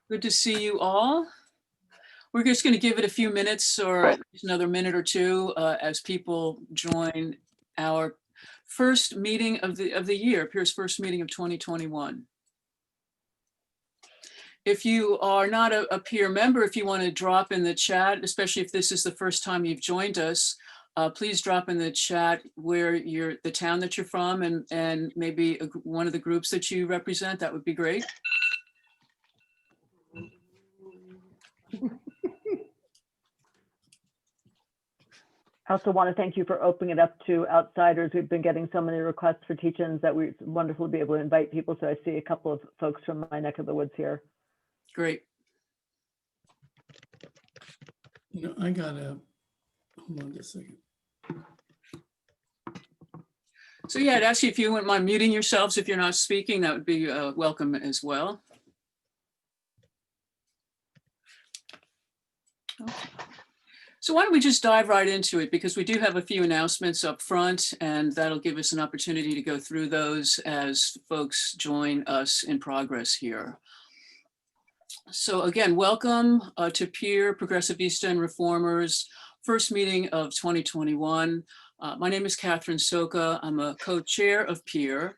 Good to see you all. We're just going to give it a few minutes or at least another minute or two as people join our first meeting of the year, Peer's first meeting of 2021. If you are not a Peer member, if you want to drop in the chat, especially if this is the first time you've joined us, please drop in the chat where the town that you're from and maybe one of the groups that you represent. That would be great. I also want to thank you for opening it up to outsiders. We've been getting so many requests for teach-ins that it's wonderful to be able to invite people. So I see a couple of folks from my neck of the woods here. Great. You know, I gotta, hold on just a second. So yeah, I'd ask you if you wouldn't mind muting yourselves if you're not speaking, that would be welcome as well. Okay. So why don't we just dive right into it, because we do have a few announcements up front and that'll give us an opportunity to go through those as folks join us in progress here. So again, welcome to Peer Progressivista and Reformers first meeting of 2021. My name is Catherine Soka. I'm a co-chair of Peer.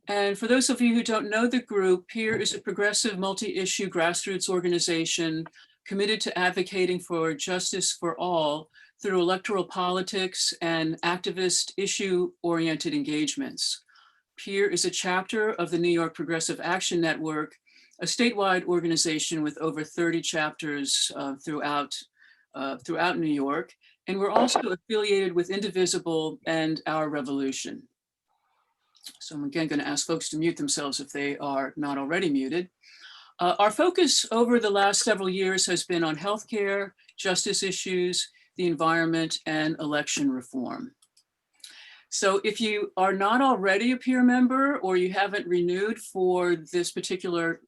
And for those of you who don't know the group, Peer is a progressive multi-issue grassroots organization committed to advocating for justice for all through electoral politics and activist issue-oriented engagements. Peer is a chapter of the New York Progressive Action Network, a statewide organization with over 30 chapters throughout New York. And we're also affiliated with Indivisible and Our Revolution. So I'm again going to ask folks to mute themselves if they are not already muted. Our focus over the last several years has been on healthcare, justice issues, the environment, and election reform. So if you are not already a Peer member or you haven't renewed for this particular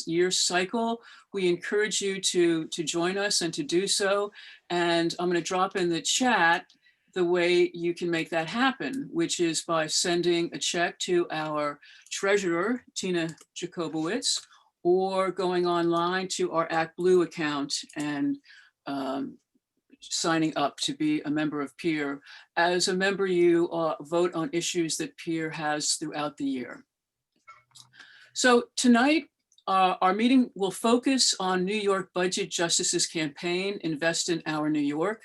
year's cycle, we encourage you to join us and to do so. And I'm going to drop in the chat the way you can make that happen, which is by sending a check to our treasurer, Tina Jacobowitz, or going online to our Act Blue account and signing up to be a member of Peer. As a member, you vote on issues that Peer has throughout the year. So tonight, our meeting will focus on New York Budget Justice's campaign, Invest in Our New York,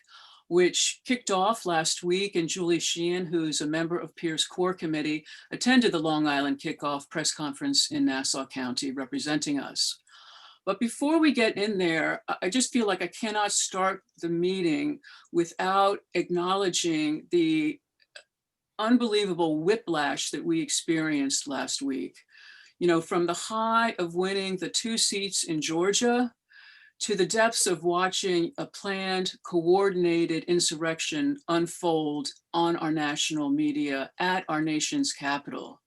which kicked off last week, and Julie Sheehan, who's a member of Peer's core committee, attended the Long Island kickoff press conference in Nassau County representing us. But before we get in there, I just feel like I cannot start the meeting without acknowledging the unbelievable whiplash that we experienced last week. You know, from the high of winning the 2 seats in Georgia to the depths of watching a planned, coordinated insurrection unfold on our national media at our nation's capital.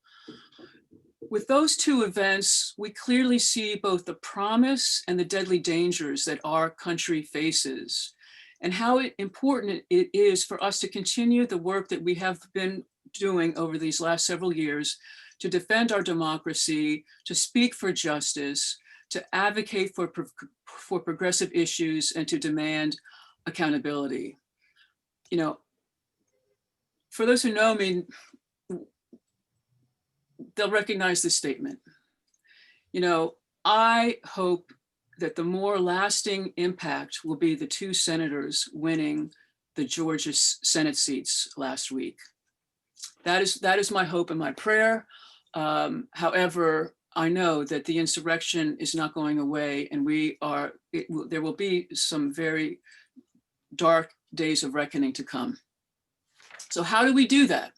With those 2 events, we clearly see both the promise and the deadly dangers that our country faces, and how important it is for us to continue the work that we have been doing over these last several years to defend our democracy, to speak for justice, to advocate for progressive issues, and to demand accountability. You know, for those who know me, they'll recognize this statement. You know, I hope that the more lasting impact will be the 2 senators winning the Georgia Senate seats last week. That is my hope and my prayer. However, I know that the insurrection is not going away, and there will be some very dark days of reckoning to come. So how do we do that?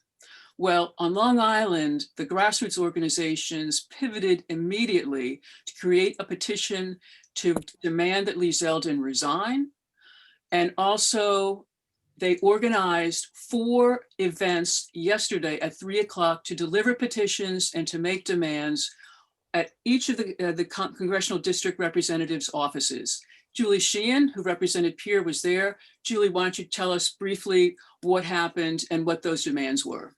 Well, on Long Island, the grassroots organizations pivoted immediately to create a petition to demand that Lee Zeldin resign. And also they organized 4 events yesterday at 3 o'clock to deliver petitions and to make demands at each of the congressional district representatives' offices. Julie Sheehan, who represented Peer, was there. Julie, why don't you tell us briefly what happened and what those demands were?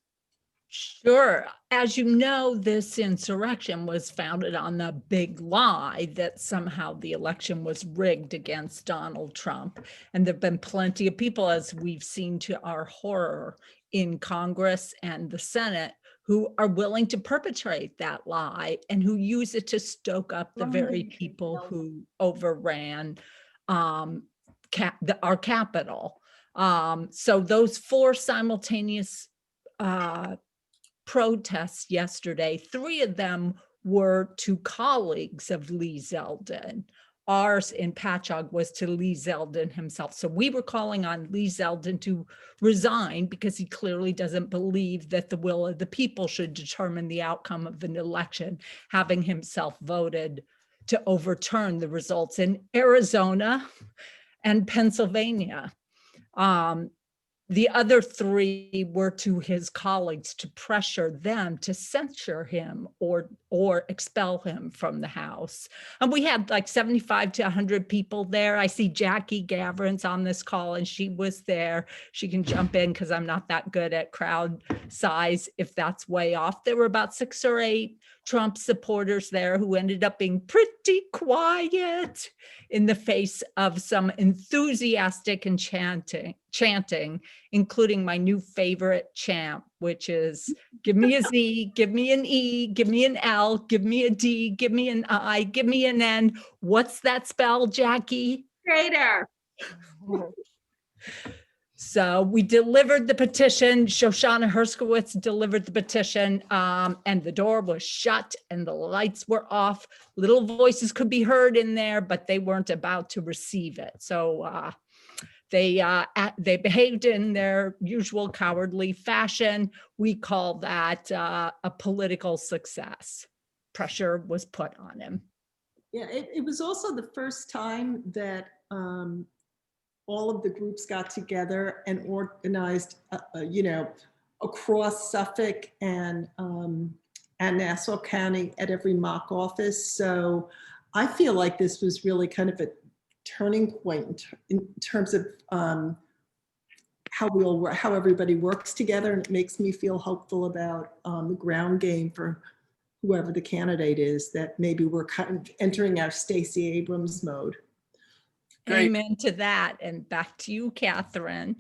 Sure. As you know, this insurrection was founded on the big lie that somehow the election was rigged against Donald Trump. And there have been plenty of people, as we've seen to our horror, in Congress and the Senate who are willing to perpetrate that lie and who use it to stoke up the very people who overran our Capitol. So those 4 simultaneous protests yesterday, 3 of them were to colleagues of Lee Zeldin. Ours in Patchogue was to Lee Zeldin himself. So we were calling on Lee Zeldin to resign because he clearly doesn't believe that the will of the people should determine the outcome of an election, having himself voted to overturn the results in Arizona and Pennsylvania. The other 3 were to his colleagues to pressure them to censure him or expel him from the House. And we had like 75 to 100 people there. I see Jackie Gavrin's on this call and she was there. She can jump in because I'm not that good at crowd size if that's way off. There were about 6 or 8 Trump supporters there who ended up being pretty quiet in the face of some enthusiastic and chanting, including my new favorite chant, which is give me a Z, give me an E, give me an L, give me a D, give me an I, give me an N. What's that spell, Jackie? Traitor. So we delivered the petition. Shoshana Herskowitz delivered the petition, and the door was shut and the lights were off. Little voices could be heard in there, but they weren't about to receive it. So they behaved in their usual cowardly fashion. We call that a political success. Pressure was put on him. Yeah, it was also the first time that all of the groups got together and organized, across Suffolk and Nassau County at every mock office. So I feel like this was really kind of a turning point in terms of how everybody works together, and it makes me feel hopeful about the ground game for whoever the candidate is, that maybe we're kind of entering our Stacey Abrams mode. Great. Amen to that. And back to you, Catherine.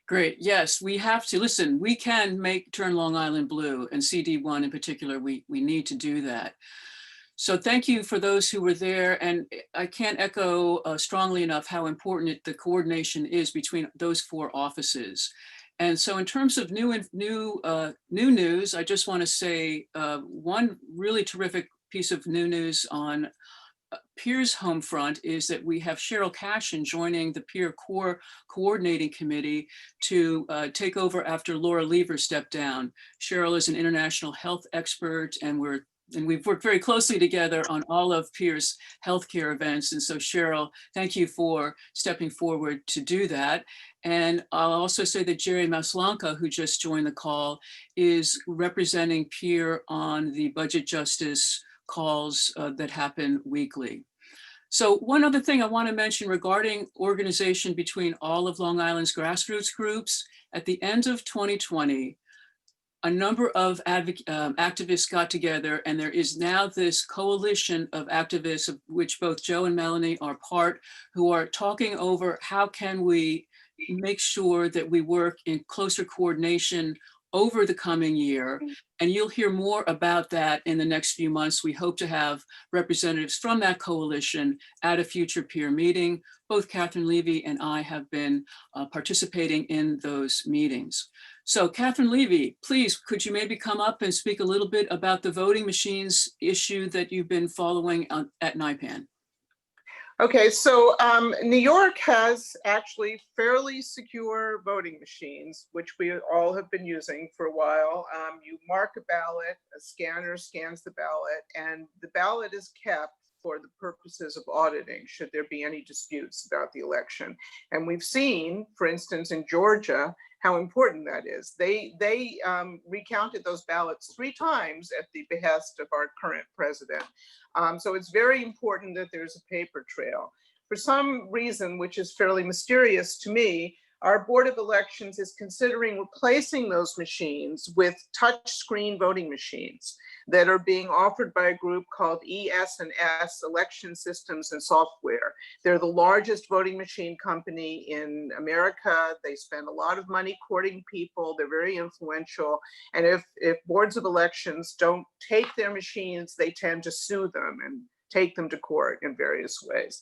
Great. Yes, we have to. Listen, we can turn Long Island blue, and CD1 in particular, we need to do that. So thank you for those who were there. And I can't echo strongly enough how important the coordination is between those 4 offices. And so in terms of new news, I just want to say one really terrific piece of new news on Peers home front is that we have Cheryl Cashin joining the Peer Core Coordinating Committee to take over after Laura Lever stepped down. Cheryl is an international health expert, and we've worked very closely together on all of Peer's healthcare events. And so Cheryl, thank you for stepping forward to do that. And I'll also say that Jerry Maslanka, who just joined the call, is representing Peer on the budget justice calls that happen weekly. So one other thing I want to mention regarding organization between all of Long Island's grassroots groups, at the end of 2020, a number of activists got together, and there is now this coalition of activists, of which both Joe and Melanie are part, who are talking over how can we make sure that we work in closer coordination over the coming year. And you'll hear more about that in the next few months. We hope to have representatives from that coalition at a future peer meeting. Both Catherine Levy and I have been participating in those meetings. So Catherine Levy, please, could you maybe come up and speak a little bit about the voting machines issue that you've been following at NYPAN? Okay, so New York has actually fairly secure voting machines, which we all have been using for a while. You mark a ballot, a scanner scans the ballot, and the ballot is kept for the purposes of auditing, should there be any disputes about the election. And we've seen, for instance, in Georgia, how important that is. They recounted those ballots 3 times at the behest of our current president. So it's very important that there's a paper trail. For some reason, which is fairly mysterious to me, our Board of Elections is considering replacing those machines with touchscreen voting machines that are being offered by a group called ES&S, Election Systems and Software. They're the largest voting machine company in America. They spend a lot of money courting people. They're very influential. And if boards of elections don't take their machines, they tend to sue them and take them to court in various ways.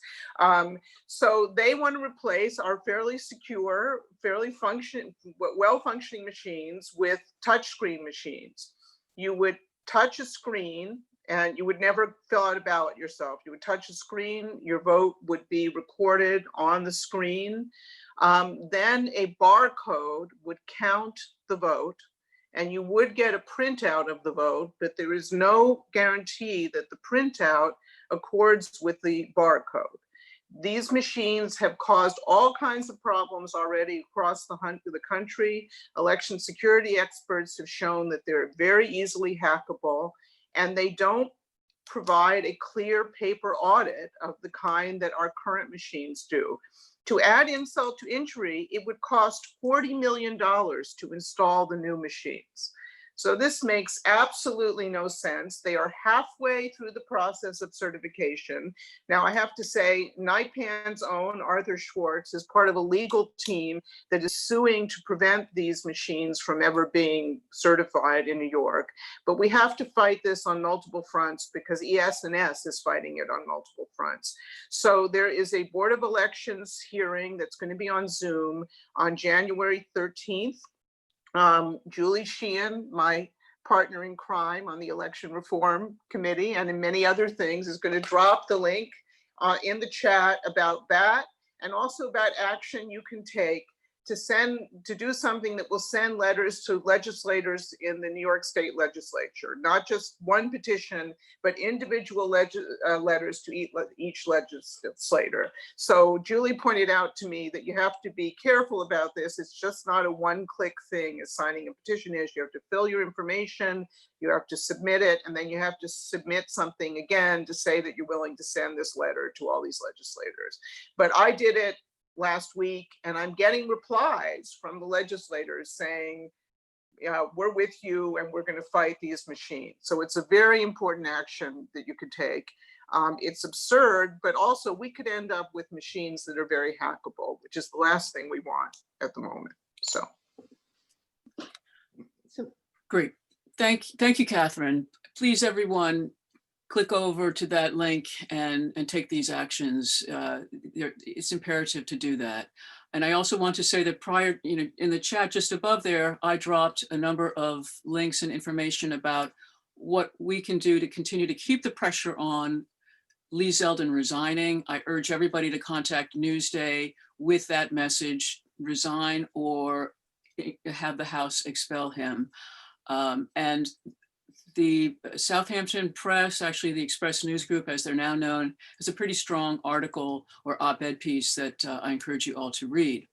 So they want to replace our fairly secure, fairly well-functioning machines with touchscreen machines. You would touch a screen and you would never fill out a ballot yourself. You would touch a screen, your vote would be recorded on the screen. Then a barcode would count the vote, and you would get a printout of the vote, but there is no guarantee that the printout accords with the barcode. These machines have caused all kinds of problems already across the country. Election security experts have shown that they're very easily hackable, and they don't provide a clear paper audit of the kind that our current machines do. To add insult to injury, it would cost $40 million to install the new machines. So this makes absolutely no sense. They are halfway through the process of certification. Now, I have to say, NIPAN's own Arthur Schwartz is part of a legal team that is suing to prevent these machines from ever being certified in New York. But we have to fight this on multiple fronts because ES&S is fighting it on multiple fronts. So there is a Board of Elections hearing that's going to be on Zoom on January 13th. Julie Sheehan, my partner in crime on the Election Reform Committee and in many other things, is going to drop the link in the chat about that, and also about action you can take to do something that will send letters to legislators in the New York State Legislature, not just one petition, but individual letters to each legislator. So Julie pointed out to me that you have to be careful about this. It's just not a one-click thing as signing a petition is. You have to fill your information, you have to submit it, and then you have to submit something again to say that you're willing to send this letter to all these legislators. But I did it last week, and I'm getting replies from the legislators saying, yeah, we're with you and we're going to fight these machines. So it's a very important action that you could take. It's absurd, but also we could end up with machines that are very hackable, which is the last thing we want at the moment. So Great. Thank you, Catherine. Please, everyone, click over to that link and take these actions. It's imperative to do that. And I also want to say that prior, in the chat just above there, I dropped a number of links and information about what we can do to continue to keep the pressure on Lee Zeldin resigning. I urge everybody to contact Newsday with that message: resign or have the House expel him. And the Southampton Press, actually the Express News Group, as they're now known, has a pretty strong article or op-ed piece that I encourage you all to read.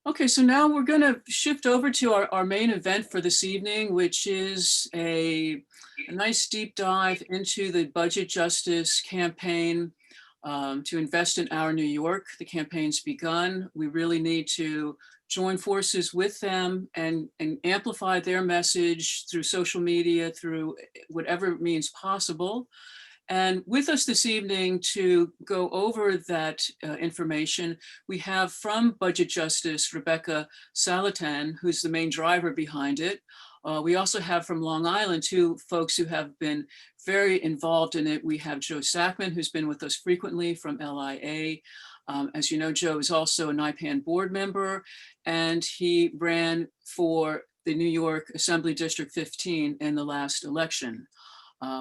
Okay, so now we're going to shift over to our main event for this evening, which is a nice deep dive into the Budget Justice campaign to invest in our New York. The campaign's begun. We really need to join forces with them and amplify their message through social media, through whatever means possible. And with us this evening to go over that information, we have from Budget Justice, Rebecca Saletan, who's the main driver behind it. We also have from Long Island two folks who have been very involved in it. We have Joe Sackman, who's been with us frequently from LIA. As you know, Joe is also a NIPAN board member, and he ran for the New York Assembly District 15 in the last election.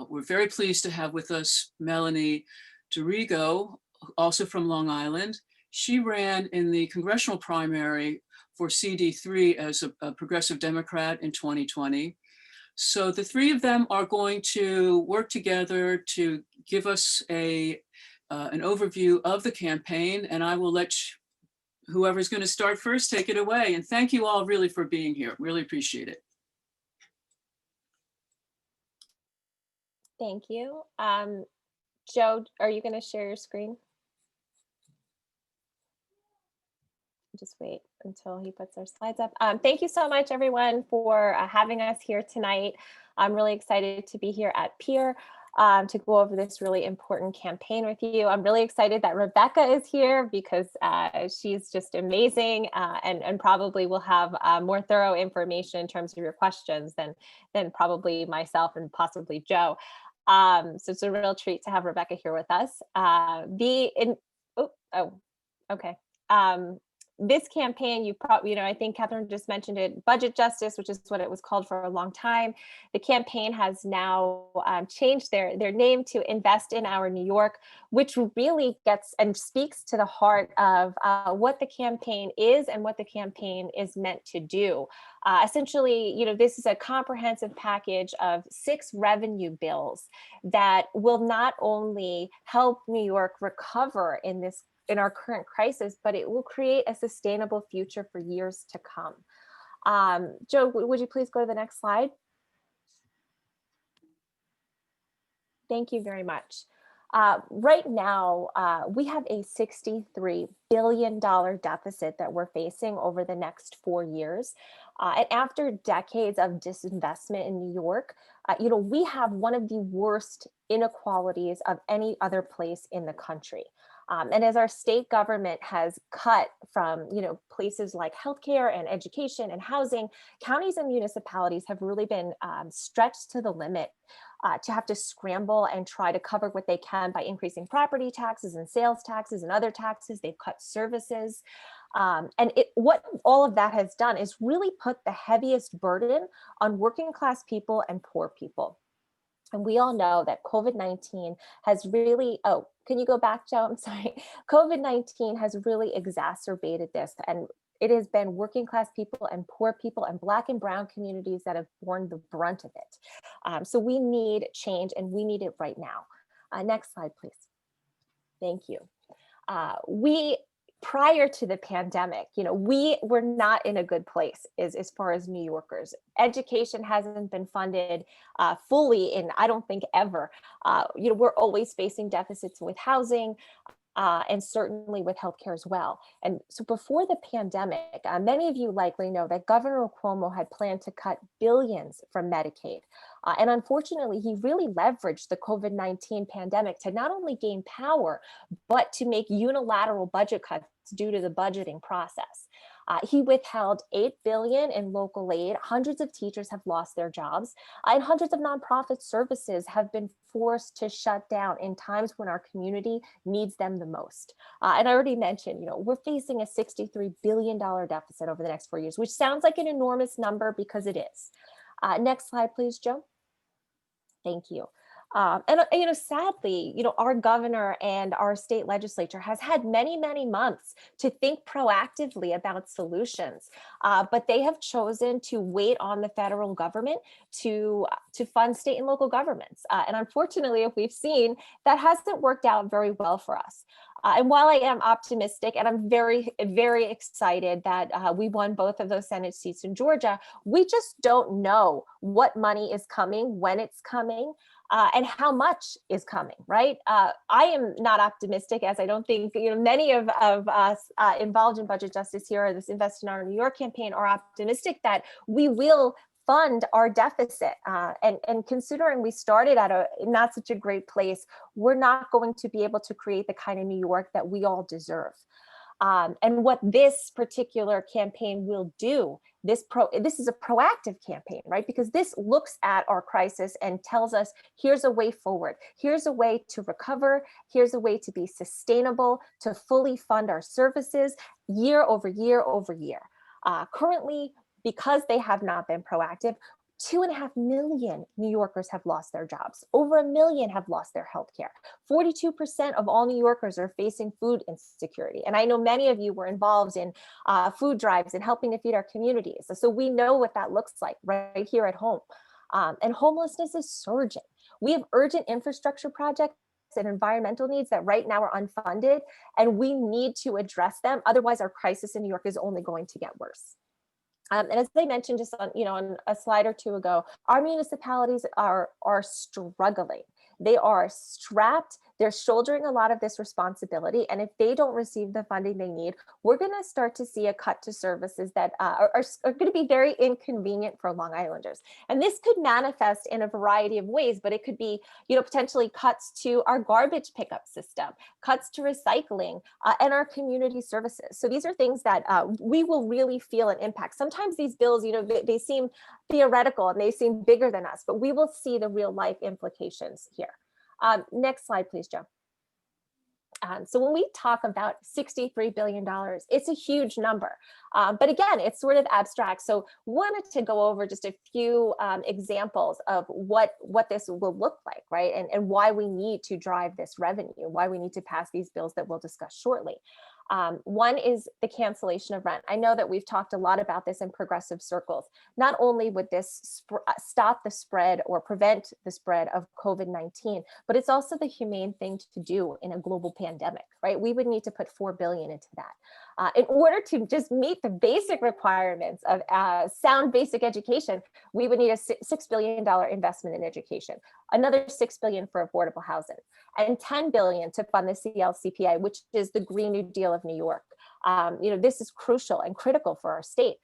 We're very pleased to have with us Melanie D'Arrigo, also from Long Island. She ran in the congressional primary for CD3 as a progressive Democrat in 2020. So the three of them are going to work together to give us an overview of the campaign, and I will let whoever's going to start first take it away. And thank you all really for being here. Really appreciate it. Thank you. Joe, are you going to share your screen? just wait until he puts our slides up. Thank you so much, everyone, for having us here tonight. I'm really excited to be here at Peer to go over this really important campaign with you. I'm really excited that Rebecca is here because she's just amazing and probably will have more thorough information in terms of your questions than probably myself and possibly Joe. So it's a real treat to have Rebecca here with us. Okay. This campaign, I think Catherine just mentioned it, budget justice, which is what it was called for a long time. The campaign has now changed their name to Invest in Our New York, which really gets and speaks to the heart of what the campaign is and what the campaign is meant to do. Essentially, this is a comprehensive package of 6 revenue bills that will not only help New York recover in our current crisis, but it will create a sustainable future for years to come. Joe, would you please go to the next slide? Thank you very much. Right now, we have a $63 billion deficit that we're facing over the next 4 years. And after decades of disinvestment in New York, we have one of the worst inequalities of any other place in the country. And as our state government has cut from, places like healthcare and education and housing, counties and municipalities have really been stretched to the limit to have to scramble and try to cover what they can by increasing property taxes and sales taxes and other taxes. They've cut services. What all of that has done is really put the heaviest burden on working class people and poor people. And we all know that COVID-19 has really, can you go back, Joe? I'm sorry. COVID-19 has really exacerbated this, and it has been working class people and poor people and Black and brown communities that have borne the brunt of it. So we need change, and we need it right now. Next slide, please. Thank you. Prior to the pandemic, we were not in a good place as far as New Yorkers. Education hasn't been funded fully in, I don't think, ever. We're always facing deficits with housing and certainly with healthcare as well. And so before the pandemic, many of you likely know that Governor Cuomo had planned to cut billions from Medicaid. And unfortunately, he really leveraged the COVID-19 pandemic to not only gain power, but to make unilateral budget cuts due to the budgeting process. He withheld $8 billion in local aid. Hundreds of teachers have lost their jobs, and hundreds of nonprofit services have been forced to shut down in times when our community needs them the most. And I already mentioned, we're facing a $63 billion deficit over the next 4 years, which sounds like an enormous number because it is. Next slide, please, Joe. Thank you. Sadly, our governor and our state legislature has had many, many months to think proactively about solutions, but they have chosen to wait on the federal government to fund state and local governments. And unfortunately, if we've seen, that hasn't worked out very well for us. And while I am optimistic and I'm very, very excited that we won both of those Senate seats in Georgia, we just don't know what money is coming, when it's coming, and how much is coming, right? I am not optimistic, as I don't think many of us involved in budget justice here, or this Invest in Our New York campaign, are optimistic that we will fund our deficit. And considering we started at a not such a great place, we're not going to be able to create the kind of New York that we all deserve. And what this particular campaign will do, this is a proactive campaign, right? Because this looks at our crisis and tells us, here's a way forward. Here's a way to recover. Here's a way to be sustainable, to fully fund our services year over year over year. Currently, because they have not been proactive, 2.5 million New Yorkers have lost their jobs. Over 1 million have lost their health care. 42% of all New Yorkers are facing food insecurity. And I know many of you were involved in food drives and helping to feed our communities. So we know what that looks like right here at home. And homelessness is surging. We have urgent infrastructure projects and environmental needs that right now are unfunded, and we need to address them. Otherwise, our crisis in New York is only going to get worse. And as I mentioned just on a slide or two ago, our municipalities are struggling. They are strapped. They're shouldering a lot of this responsibility. And if they don't receive the funding they need, we're going to start to see a cut to services that are going to be very inconvenient for Long Islanders. And this could manifest in a variety of ways, but it could be, potentially cuts to our garbage pickup system, cuts to recycling, and our community services. So these are things that we will really feel an impact. Sometimes these bills, they seem theoretical and they seem bigger than us, but we will see the real life implications here. Next slide, please, Joe. So when we talk about $63 billion, it's a huge number. But again, it's sort of abstract. So wanted to go over just a few examples of what this will look like, right? And why we need to drive this revenue, why we need to pass these bills that we'll discuss shortly. One is the cancellation of rent. I know that we've talked a lot about this in progressive circles. Not only would this stop the spread or prevent the spread of COVID-19, but it's also the humane thing to do in a global pandemic, right? We would need to put $4 billion into that. In order to just meet the basic requirements of sound basic education, we would need a $6 billion investment in education, another $6 billion for affordable housing, and $10 billion to fund the CLCPA, which is the Green New Deal of New York. This is crucial and critical for our state.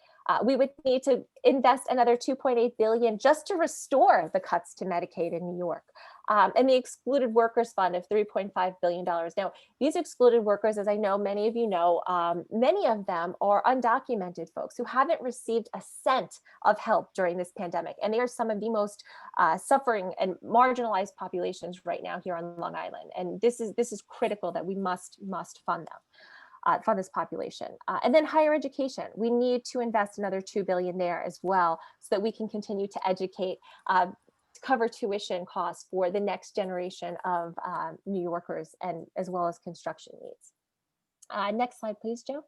We would need to invest another $2.8 billion just to restore the cuts to Medicaid in New York. And the excluded workers fund of $3.5 billion. Now, these excluded workers, as I know many of you know, many of them are undocumented folks who haven't received a cent of help during this pandemic. And they are some of the most suffering and marginalized populations right now here on Long Island. And this is critical that we must fund them. Fund this population. And then higher education. We need to invest another $2 billion there as well so that we can continue to educate, cover tuition costs for the next generation of New Yorkers, and as well as construction needs. Next slide, please, Joe.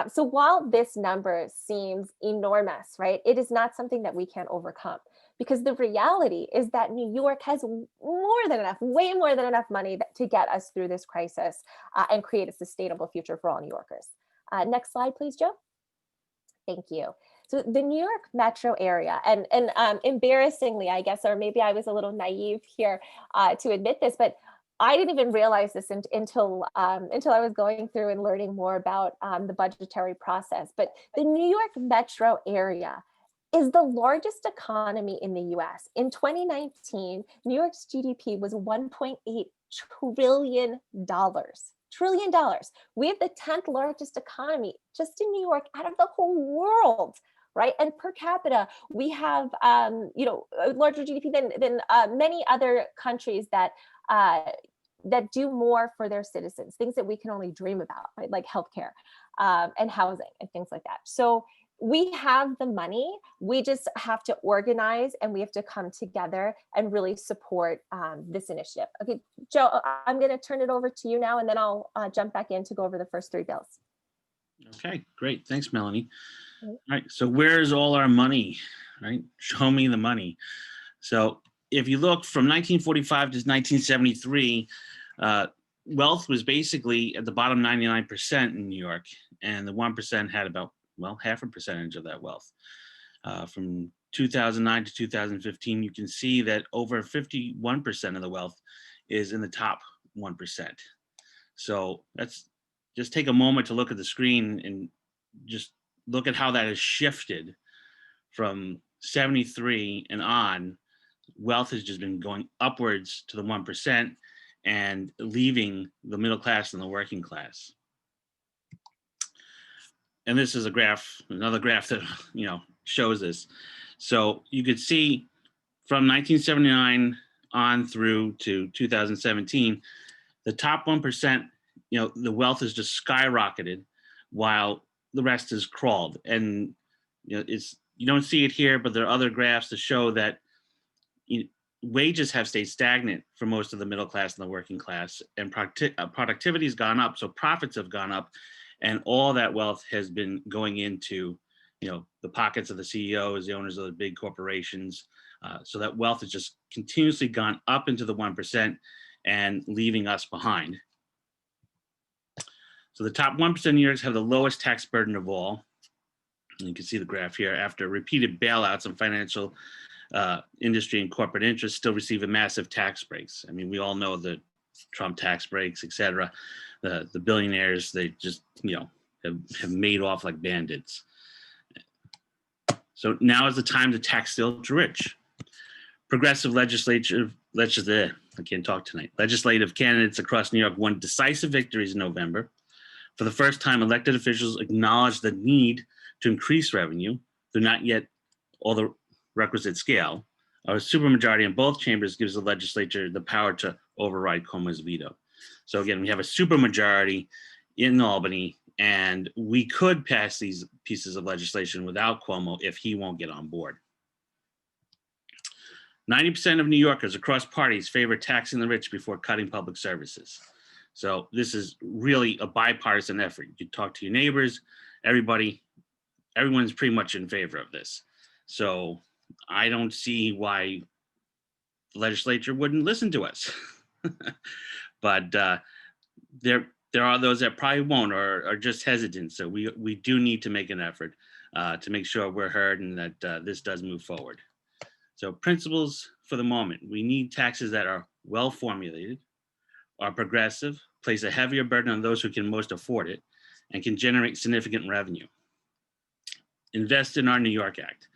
So while this number seems enormous, right, it is not something that we can overcome, because the reality is that New York has more than enough, way more than enough money to get us through this crisis and create a sustainable future for all New Yorkers. Next slide, please, Joe. Thank you. So the New York metro area, and embarrassingly, I guess, or maybe I was a little naive here to admit this, but I didn't even realize this until I was going through and learning more about the budgetary process. But the New York metro area is the largest economy in the US. In 2019, New York's GDP was $1.8 trillion. Trillion dollars. We have the 10th largest economy just in New York out of the whole world, right? And per capita, we have a larger GDP than many other countries that do more for their citizens, things that we can only dream about, right? Like healthcare and housing and things like that. So we have the money, we just have to organize and we have to come together and really support this initiative. Okay, Joe, I'm going to turn it over to you now, and then I'll jump back in to go over the first three bills. Okay, great. Thanks, Melanie. All right, so where's all our money, right? Show me the money. So if you look from 1945 to 1973, wealth was basically at the bottom 99% in New York, and the 1% had about, well, half a percentage of that wealth. From 2009 to 2015, you can see that over 51% of the wealth is in the top 1%. So that's, just take a moment to look at the screen and just look at how that has shifted from 73 and on. Wealth has just been going upwards to the 1% and leaving the middle class and the working class. And this is a graph, another graph that, shows this. So you could see from 1979 on through to 2017, the top 1%, the wealth has just skyrocketed while the rest has crawled. And, you don't see it here, but there are other graphs to show that wages have stayed stagnant for most of the middle class and the working class, and productivity has gone up. So profits have gone up. And all that wealth has been going into, the pockets of the CEOs, the owners of the big corporations. So that wealth has just continuously gone up into the 1% and leaving us behind. So the top 1% of New Yorkers have the lowest tax burden of all. And you can see the graph here. After repeated bailouts and financial industry and corporate interests still receiving massive tax breaks. I mean, we all know the Trump tax breaks, et cetera. The billionaires, they just, have made off like bandits. So now is the time to tax the ultra rich. Progressive legislative candidates across New York won decisive victories in November. For the first time, elected officials acknowledged the need to increase revenue, though not yet all the requisite scale. A supermajority in both chambers gives the legislature the power to override Cuomo's veto. So again, we have a supermajority in Albany, and we could pass these pieces of legislation without Cuomo if he won't get on board. 90% of New Yorkers across parties favor taxing the rich before cutting public services. So this is really a bipartisan effort. You talk to your neighbors, everyone's pretty much in favor of this. So I don't see why the legislature wouldn't listen to us. But there are those that probably won't or are just hesitant. So we do need to make an effort to make sure we're heard and that this does move forward. So principles for the moment: we need taxes that are well formulated, are progressive, place a heavier burden on those who can most afford it, and can generate significant revenue. Invest in our New York Act.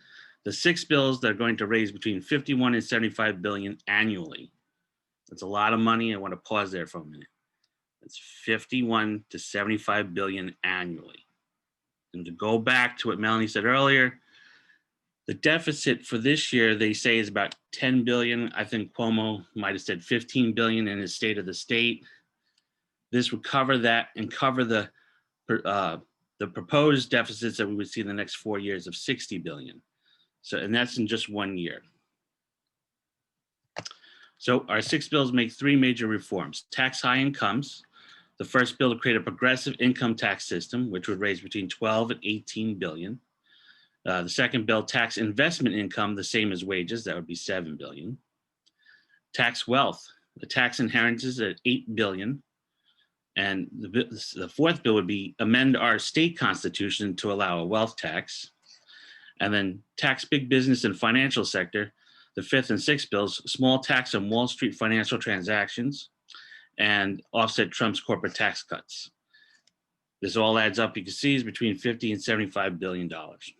The 6 bills that are going to raise between 51 and 75 billion annually. That's a lot of money. I want to pause there for a minute. It's 51 to 75 billion annually. And to go back to what Melanie said earlier, the deficit for this year, they say, is about 10 billion. I think Cuomo might have said 15 billion in his State of the State. This would cover that and cover the proposed deficits that we would see in the next 4 years of 60 billion. So, and that's in just 1 year. So our 6 bills make 3 major reforms: tax high incomes. The first bill to create a progressive income tax system, which would raise between 12 and 18 billion. The second bill, tax investment income, the same as wages, that would be 7 billion. Tax wealth, the tax inheritances at 8 billion. And the fourth bill would be amend our state constitution to allow a wealth tax. And then tax big business and financial sector, the 5th and 6th bills, small tax on Wall Street financial transactions and offset Trump's corporate tax cuts. This all adds up, you can see, is between 50 and 75 billion dollars.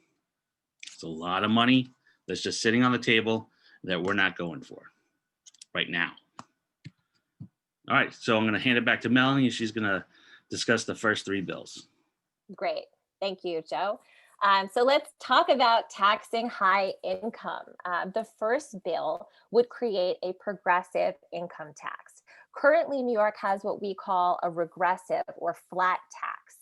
It's a lot of money that's just sitting on the table that we're not going for right now. All right, so I'm going to hand it back to Melanie, and she's going to discuss the first 3 bills. Great. Thank you, Joe. So let's talk about taxing high income. The first bill would create a progressive income tax. Currently, New York has what we call a regressive or flat tax.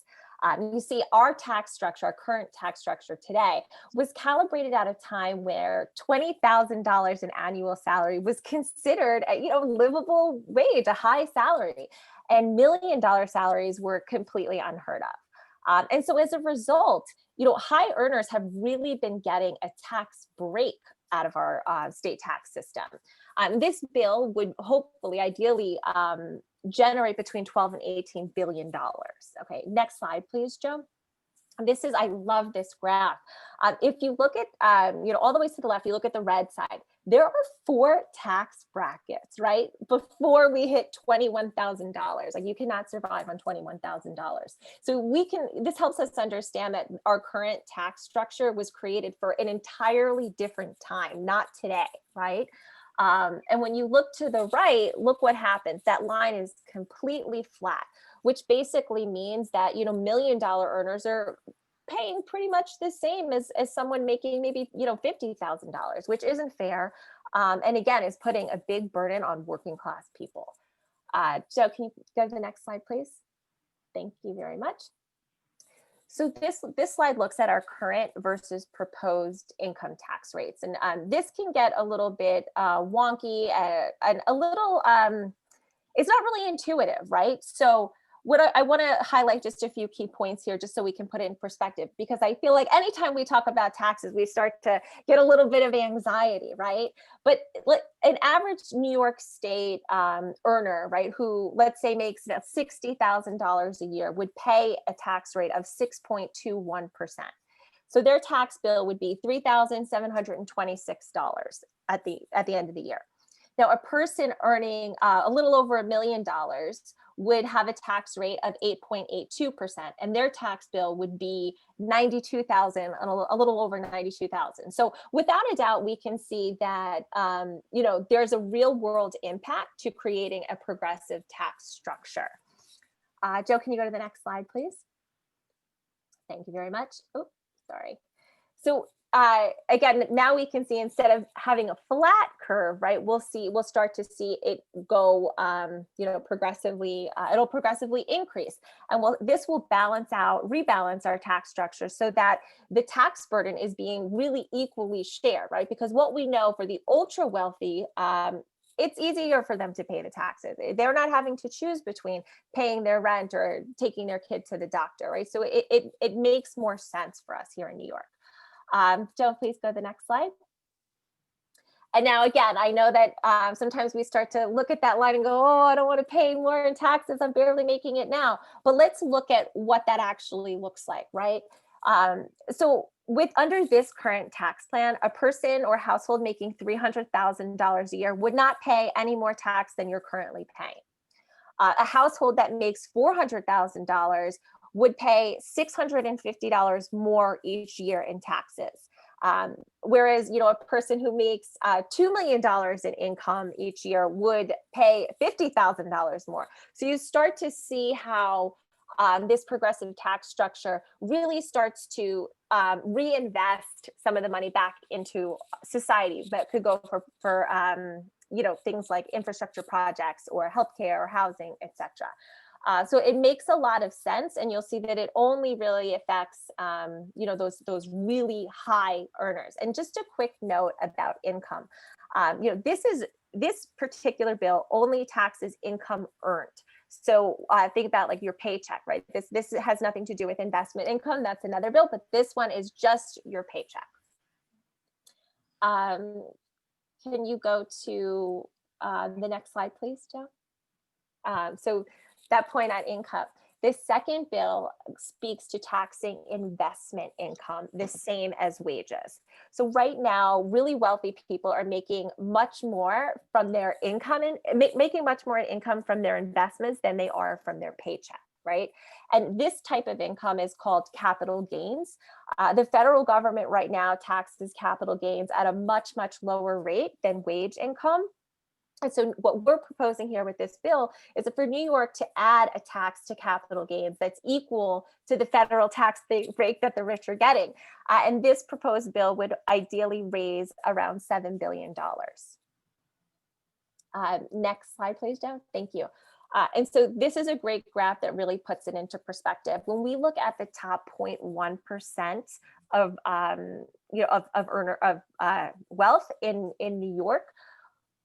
You see, our tax structure, our current tax structure today, was calibrated at a time where $20,000 in annual salary was considered a livable wage, a high salary, and $1 million salaries were completely unheard of. And so as a result, high earners have really been getting a tax break out of our state tax system. This bill would hopefully, ideally, generate between 12 and 18 billion dollars. Okay, next slide, please, Joe. I love this graph. If you look at, all the way to the left, you look at the red side, there are 4 tax brackets, right? Before we hit $21,000, like you cannot survive on $21,000. So this helps us understand that our current tax structure was created for an entirely different time, not today, right? And when you look to the right, look what happens. That line is completely flat, which basically means that, $1 million earners are paying pretty much the same as someone making maybe, $50,000, which isn't fair. And again, is putting a big burden on working class people. Joe, can you go to the next slide, please? Thank you very much. So this slide looks at our current versus proposed income tax rates. And this can get a little bit wonky and a little, it's not really intuitive, right? So what I want to highlight just a few key points here, just so we can put it in perspective, because I feel like anytime we talk about taxes, we start to get a little bit of anxiety, right? But an average New York State earner, right, who let's say makes about $60,000 a year would pay a tax rate of 6.21%. So their tax bill would be $3,726 at the end of the year. Now, a person earning a little over $1 million would have a tax rate of 8.82%, and their tax bill would be $92,000, a little over $92,000. So without a doubt, we can see that there's a real world impact to creating a progressive tax structure. Joe, can you go to the next slide, please? Thank you very much. Oh, sorry. So again, now we can see, instead of having a flat curve, right, we'll start to see it go, progressively, it'll progressively increase. And this will rebalance our tax structure so that the tax burden is being really equally shared, right? Because what we know for the ultra wealthy, it's easier for them to pay the taxes. They're not having to choose between paying their rent or taking their kid to the doctor, right? So it makes more sense for us here in New York. Joe, please go to the next slide. And now, again, I know that sometimes we start to look at that line and go, oh, I don't want to pay more in taxes. I'm barely making it now. But let's look at what that actually looks like, right? So under this current tax plan, a person or household making $300,000 a year would not pay any more tax than you're currently paying. A household that makes $400,000 would pay $650 more each year in taxes. Whereas, a person who makes $2 million in income each year would pay $50,000 more. So you start to see how this progressive tax structure really starts to reinvest some of the money back into society that could go for things like infrastructure projects or healthcare or housing, etc. So it makes a lot of sense, and you'll see that it only really affects, those really high earners. And just a quick note about income. This particular bill only taxes income earned. So think about like your paycheck, right? This has nothing to do with investment income. That's another bill, but this one is just your paycheck. Can you go to the next slide, please, Joe? So that point on income. This second bill speaks to taxing investment income the same as wages. So right now, really wealthy people are making much more from their income and making much more in income from their investments than they are from their paycheck, right? And this type of income is called capital gains. The federal government right now taxes capital gains at a much, much lower rate than wage income. And so what we're proposing here with this bill is for New York to add a tax to capital gains that's equal to the federal tax rate that the rich are getting. And this proposed bill would ideally raise around $7 billion. Next slide, please, Joe. Thank you. And so this is a great graph that really puts it into perspective. When we look at the top 0.1% of wealth in New York,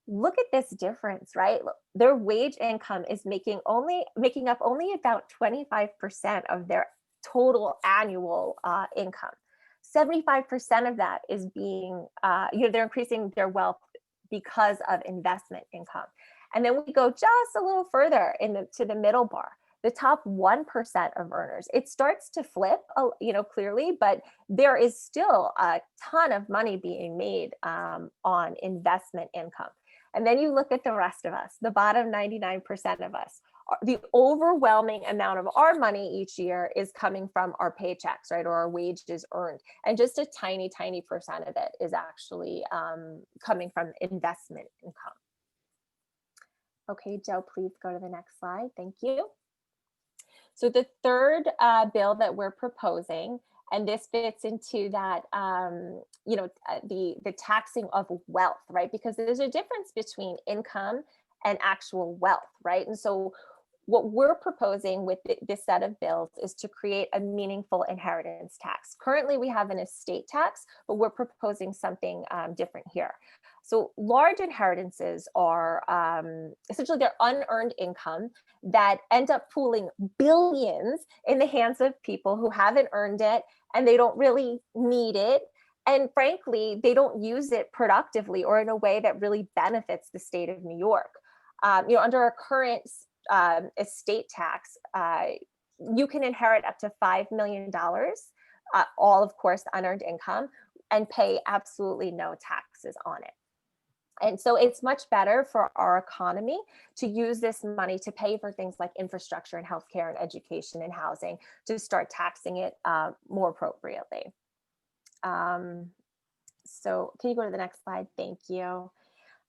look at this difference, right? Their wage income is making up only about 25% of their total annual income. 75% of that is being, they're increasing their wealth because of investment income. And then we go just a little further to the middle bar, the top 1% of earners. It starts to flip, clearly, but there is still a ton of money being made on investment income. And then you look at the rest of us, the bottom 99% of us. The overwhelming amount of our money each year is coming from our paychecks, right, or our wages earned. And just a tiny, tiny percent of it is actually coming from investment income. Okay, Joe, please go to the next slide. Thank you. So the third bill that we're proposing, and this fits into that, the taxing of wealth, right? Because there's a difference between income and actual wealth, right? And so what we're proposing with this set of bills is to create a meaningful inheritance tax. Currently, we have an estate tax, but we're proposing something different here. So large inheritances are essentially their unearned income that end up pooling billions in the hands of people who haven't earned it and they don't really need it. And frankly, they don't use it productively or in a way that really benefits the state of New York. Under our current estate tax, you can inherit up to $5 million all, of course, unearned income, and pay absolutely no taxes on it. And so it's much better for our economy to use this money to pay for things like infrastructure and healthcare and education and housing, to start taxing it more appropriately. So can you go to the next slide? Thank you.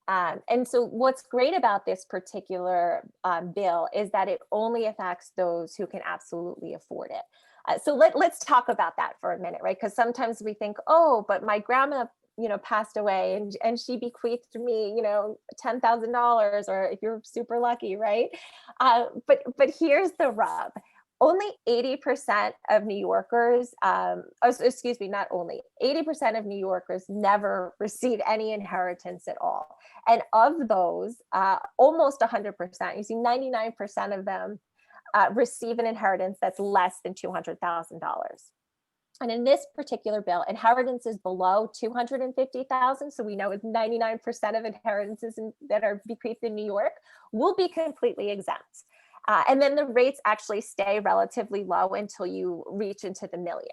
And so what's great about this particular bill is that it only affects those who can absolutely afford it. So let's talk about that for a minute, right? Because sometimes we think, oh, but my grandma, passed away and she bequeathed me, $10,000, or if you're super lucky, right? But here's the rub. Only 80% of New Yorkers, excuse me, not only, 80% of New Yorkers never receive any inheritance at all. And of those, almost 100%, you see 99% of them receive an inheritance that's less than $200,000. And in this particular bill, inheritance is below $250,000. So we know it's 99% of inheritances that are bequeathed in New York will be completely exempt. And then the rates actually stay relatively low until you reach into the millions.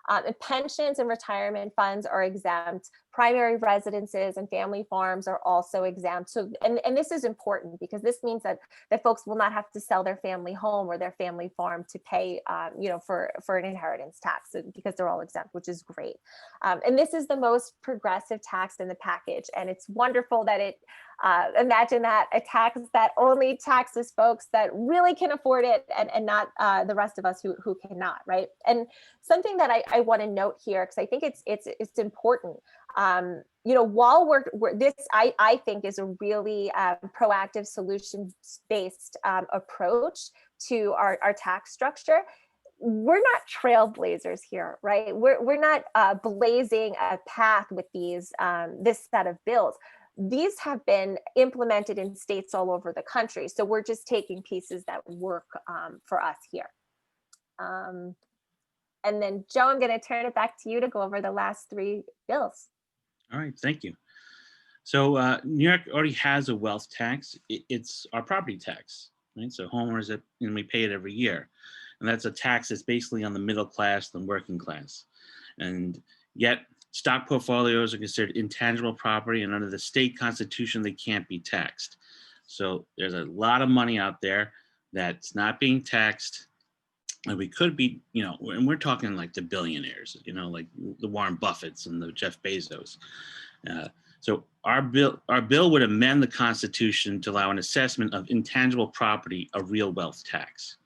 And pensions and retirement funds are exempt. Primary residences and family farms are also exempt. So, and this is important because this means that folks will not have to sell their family home or their family farm to pay, for an inheritance tax, because they're all exempt, which is great. And this is the most progressive tax in the package, and it's wonderful that it. Imagine that, a tax that only taxes folks that really can afford it, and not the rest of us who cannot, right? And something that I want to note here, because I think it's important. While this, I think, is a really proactive solution-based approach to our tax structure. We're not trailblazers here, right? We're not blazing a path with this set of bills. These have been implemented in states all over the country. So we're just taking pieces that work for us here. And then Joe, I'm going to turn it back to you to go over the last three bills. All right, thank you. So New York already has a wealth tax. It's our property tax, right? So homeowners, and we pay it every year. And that's a tax that's basically on the middle class and working class. And yet stock portfolios are considered intangible property, and under the state constitution, they can't be taxed. So there's a lot of money out there that's not being taxed. And we could be, and we're talking like the billionaires, like the Warren Buffetts and the Jeff Bezos. So our bill would amend the Constitution to allow an assessment of intangible property, a real wealth tax.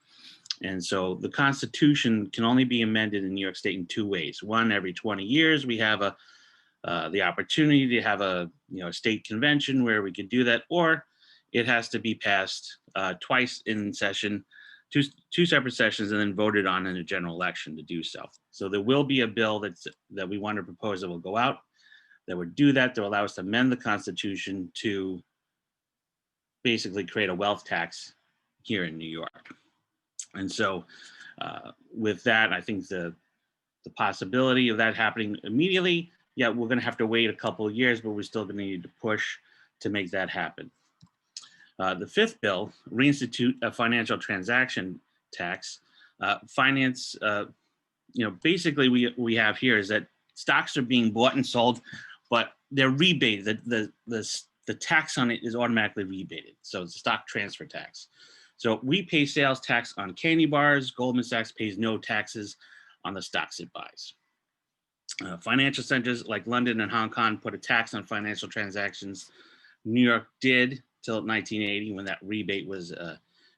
And so the Constitution can only be amended in New York State in two ways. One, every 20 years, we have the opportunity to have a state convention where we could do that, or it has to be passed twice in session, two separate sessions, and then voted on in a general election to do so. So there will be a bill that we want to propose that will go out that would do that, to allow us to amend the Constitution to basically create a wealth tax here in New York. And so with that, I think the possibility of that happening immediately, we're going to have to wait a couple of years, but we're still going to need to push to make that happen. The fifth bill, reinstitute a financial transaction tax. Basically we have here is that stocks are being bought and sold, but they're rebated. The tax on it is automatically rebated. So it's a stock transfer tax. So we pay sales tax on candy bars. Goldman Sachs pays no taxes on the stocks it buys. Financial centers like London and Hong Kong put a tax on financial transactions. New York did till 1980 when that rebate was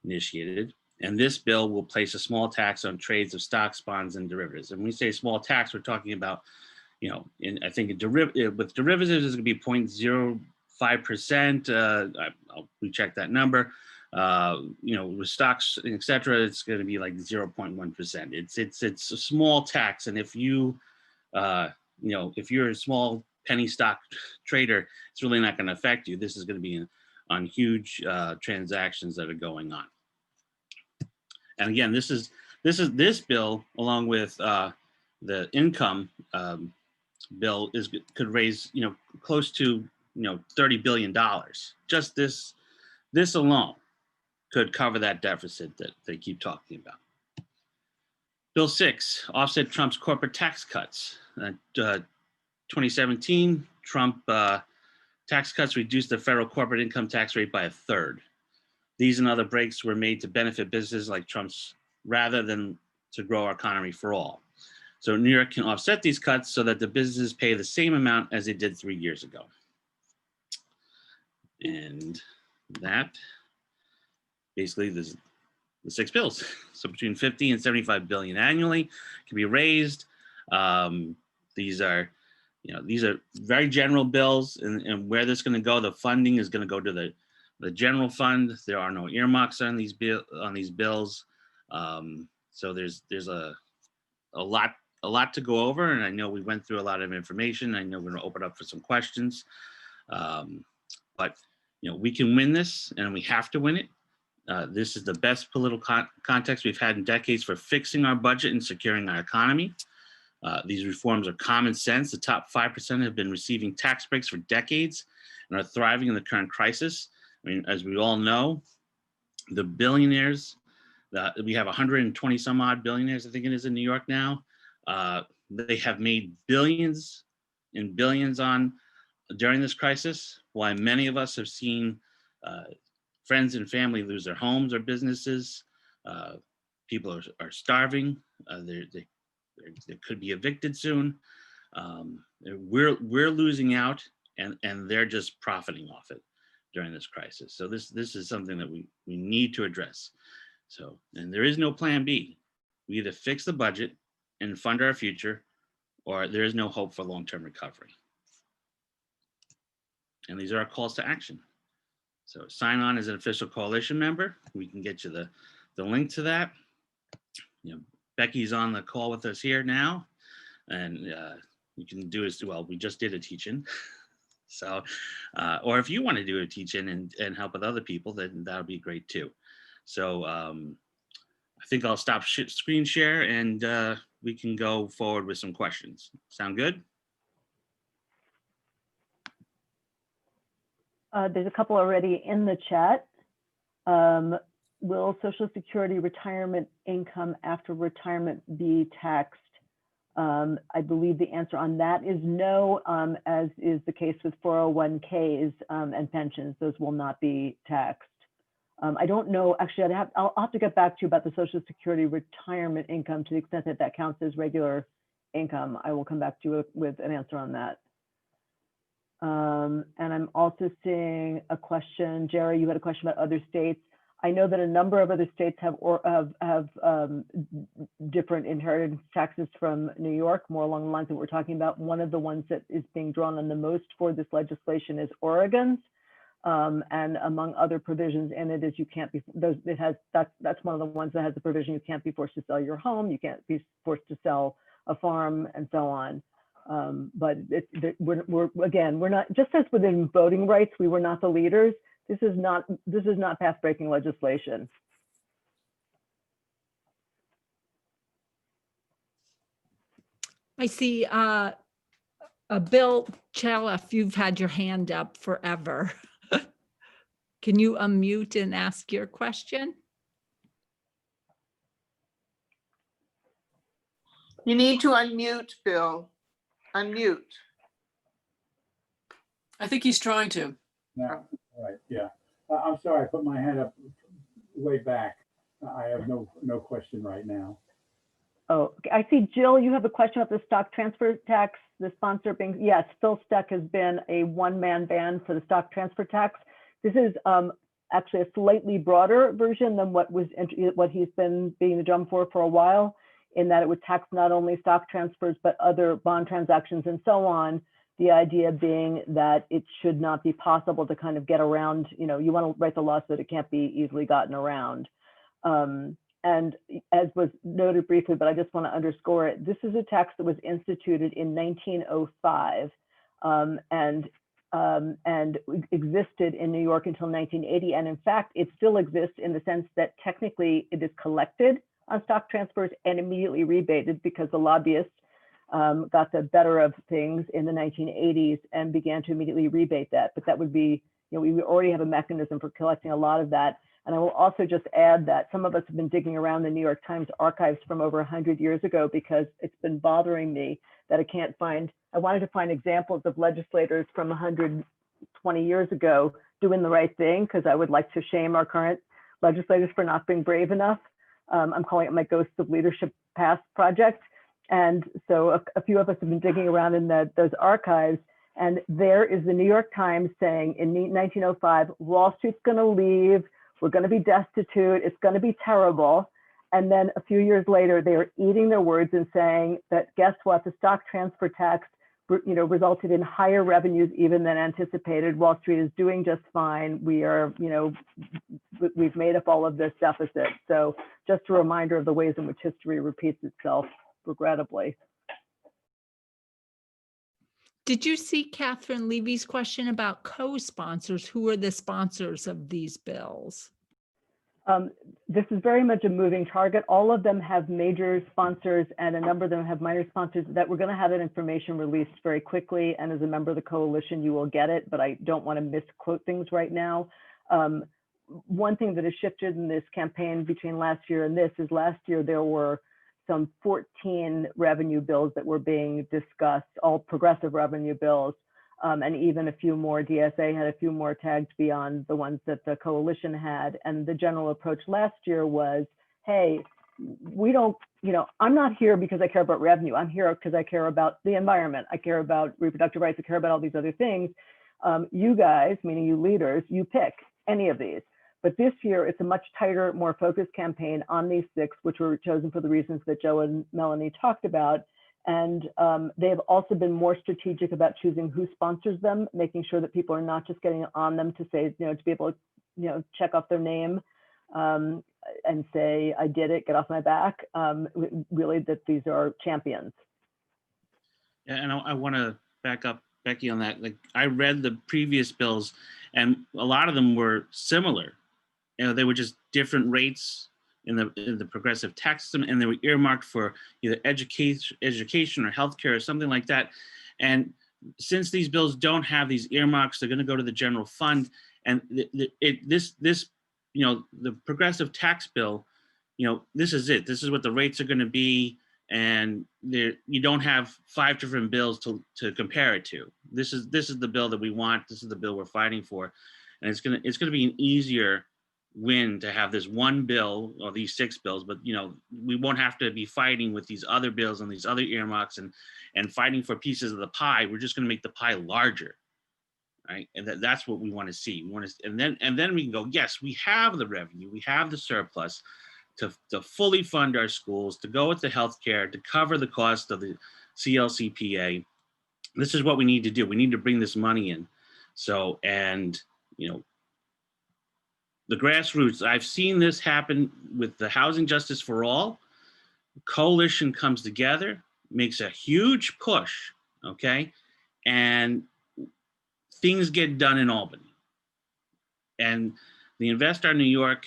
initiated. And this bill will place a small tax on trades of stocks, bonds, and derivatives. And when we say small tax, we're talking about, I think with derivatives, it's going to be 0.05%. I'll recheck that number. With stocks, et cetera, it's going to be like 0.1%. It's a small tax, and if you're a small penny stock trader, it's really not going to affect you. This is going to be on huge transactions that are going on. And again, this bill, along with the income bill, could raise close to $30 billion. Just this alone could cover that deficit that they keep talking about. Bill 6, offset Trump's corporate tax cuts. 2017, Trump tax cuts reduced the federal corporate income tax rate by 1/3. These and other breaks were made to benefit businesses like Trump's rather than to grow our economy for all. So New York can offset these cuts so that the businesses pay the same amount as they did 3 years ago. And that basically the 6 bills. So between 50 and 75 billion annually can be raised. These are very general bills, and where this is going to go, the funding is going to go to the general fund. There are no earmarks on these bills. So there's a lot to go over, and I know we went through a lot of information. I know we're going to open up for some questions, but we can win this, and we have to win it. This is the best political context we've had in decades for fixing our budget and securing our economy. These reforms are common sense. The top 5% have been receiving tax breaks for decades and are thriving in the current crisis. I mean, as we all know, the billionaires, we have 120 some odd billionaires, I think it is, in New York now. They have made billions and billions during this crisis, while many of us have seen friends and family lose their homes or businesses. People are starving. They could be evicted soon. We're losing out, and they're just profiting off it during this crisis. So this is something that we need to address. So, and there is no plan B. We either fix the budget and fund our future, or there is no hope for long-term recovery. And these are our calls to action. So sign on as an official coalition member. We can get you the link to that. Becky's on the call with us here now, and you can do as well. We just did a teach-in. So, or if you want to do a teach-in and help with other people, then that would be great too. So I think I'll stop screen share, and we can go forward with some questions. Sound good? There's a couple already in the chat. Will Social Security retirement income after retirement be taxed? I believe the answer on that is no, as is the case with 401ks and pensions. Those will not be taxed. I don't know, actually, I'll have to get back to you about the Social Security retirement income to the extent that that counts as regular income. I will come back to you with an answer on that. And I'm also seeing a question, Jerry, you had a question about other states. I know that a number of other states have different inheritance taxes from New York, more along the lines that we're talking about. One of the ones that is being drawn on the most for this legislation is Oregon's. And among other provisions in it is you can't be, that's one of the ones that has the provision you can't be forced to sell your home, you can't be forced to sell a farm, and so on. But we're not, just as within voting rights, we were not the leaders. This is not path-breaking legislation. I see Bill Chaliff, you've had your hand up forever. Can you unmute and ask your question? You need to unmute, Bill. Unmute. I think he's trying to. No, all right, yeah. I'm sorry, I put my hand up way back. I have no question right now. Oh, I see, Jill, you have a question about the stock transfer tax, the sponsor being, yes, Phil Steck has been a one-man band for the stock transfer tax. This is actually a slightly broader version than what he's been being the drum for a while, in that it would tax not only stock transfers, but other bond transactions and so on. The idea being that it should not be possible to kind of get around, you want to write the law so that it can't be easily gotten around. And as was noted briefly, but I just want to underscore it, this is a tax that was instituted in 1905 and existed in New York until 1980. And in fact, it still exists in the sense that technically it is collected on stock transfers and immediately rebated, because the lobbyists got the better of things in the 1980s and began to immediately rebate that. But that would be, we already have a mechanism for collecting a lot of that. And I will also just add that some of us have been digging around the New York Times archives from over 100 years ago, because it's been bothering me that I wanted to find examples of legislators from 120 years ago doing the right thing, because I would like to shame our current legislators for not being brave enough. I'm calling it my Ghosts of Leadership Past project. And so a few of us have been digging around in those archives, and there is the New York Times saying in 1905, Wall Street's going to leave, we're going to be destitute, it's going to be terrible. And then a few years later, they are eating their words and saying that, guess what, the stock transfer tax, resulted in higher revenues even than anticipated. Wall Street is doing just fine. We are, we've made up all of this deficit. So just a reminder of the ways in which history repeats itself, regrettably. Did you see Catherine Levy's question about co-sponsors? Who are the sponsors of these bills? This is very much a moving target. All of them have major sponsors and a number of them have minor sponsors. That we're going to have that information released very quickly. And as a member of the coalition, you will get it, but I don't want to misquote things right now. One thing that has shifted in this campaign between last year and this is last year there were some 14 revenue bills that were being discussed, all progressive revenue bills. And even a few more, DSA had a few more tagged beyond the ones that the coalition had. And the general approach last year was, hey, we don't, I'm not here because I care about revenue. I'm here because I care about the environment. I care about reproductive rights. I care about all these other things. You guys, meaning you leaders, you pick any of these. But this year, it's a much tighter, more focused campaign on these 6, which were chosen for the reasons that Joe and Melanie talked about. And they have also been more strategic about choosing who sponsors them, making sure that people are not just getting on them to say, to be able to, check off their name and say, I did it, get off my back. Really, that these are champions. Yeah, and I want to back up Becky on that. Like, I read the previous bills, and a lot of them were similar. They were just different rates in the progressive tax system, and they were earmarked for either education or healthcare or something like that. And since these bills don't have these earmarks, they're going to go to the general fund. And the progressive tax bill, this is it. This is what the rates are going to be, and you don't have 5 different bills to compare it to. This is the bill that we want. This is the bill we're fighting for, and it's going to be an easier win to have this one bill or these 6 bills, but we won't have to be fighting with these other bills and these other earmarks and fighting for pieces of the pie. We're just going to make the pie larger, right? And that's what we want to see. We want to, and then we can go, yes, we have the revenue, we have the surplus to fully fund our schools, to go with the healthcare, to cover the cost of the CLCPA. This is what we need to do. We need to bring this money in. So, and the grassroots, I've seen this happen with the Housing Justice for All. Coalition comes together, makes a huge push, okay? And things get done in Albany. And the Invest Our New York,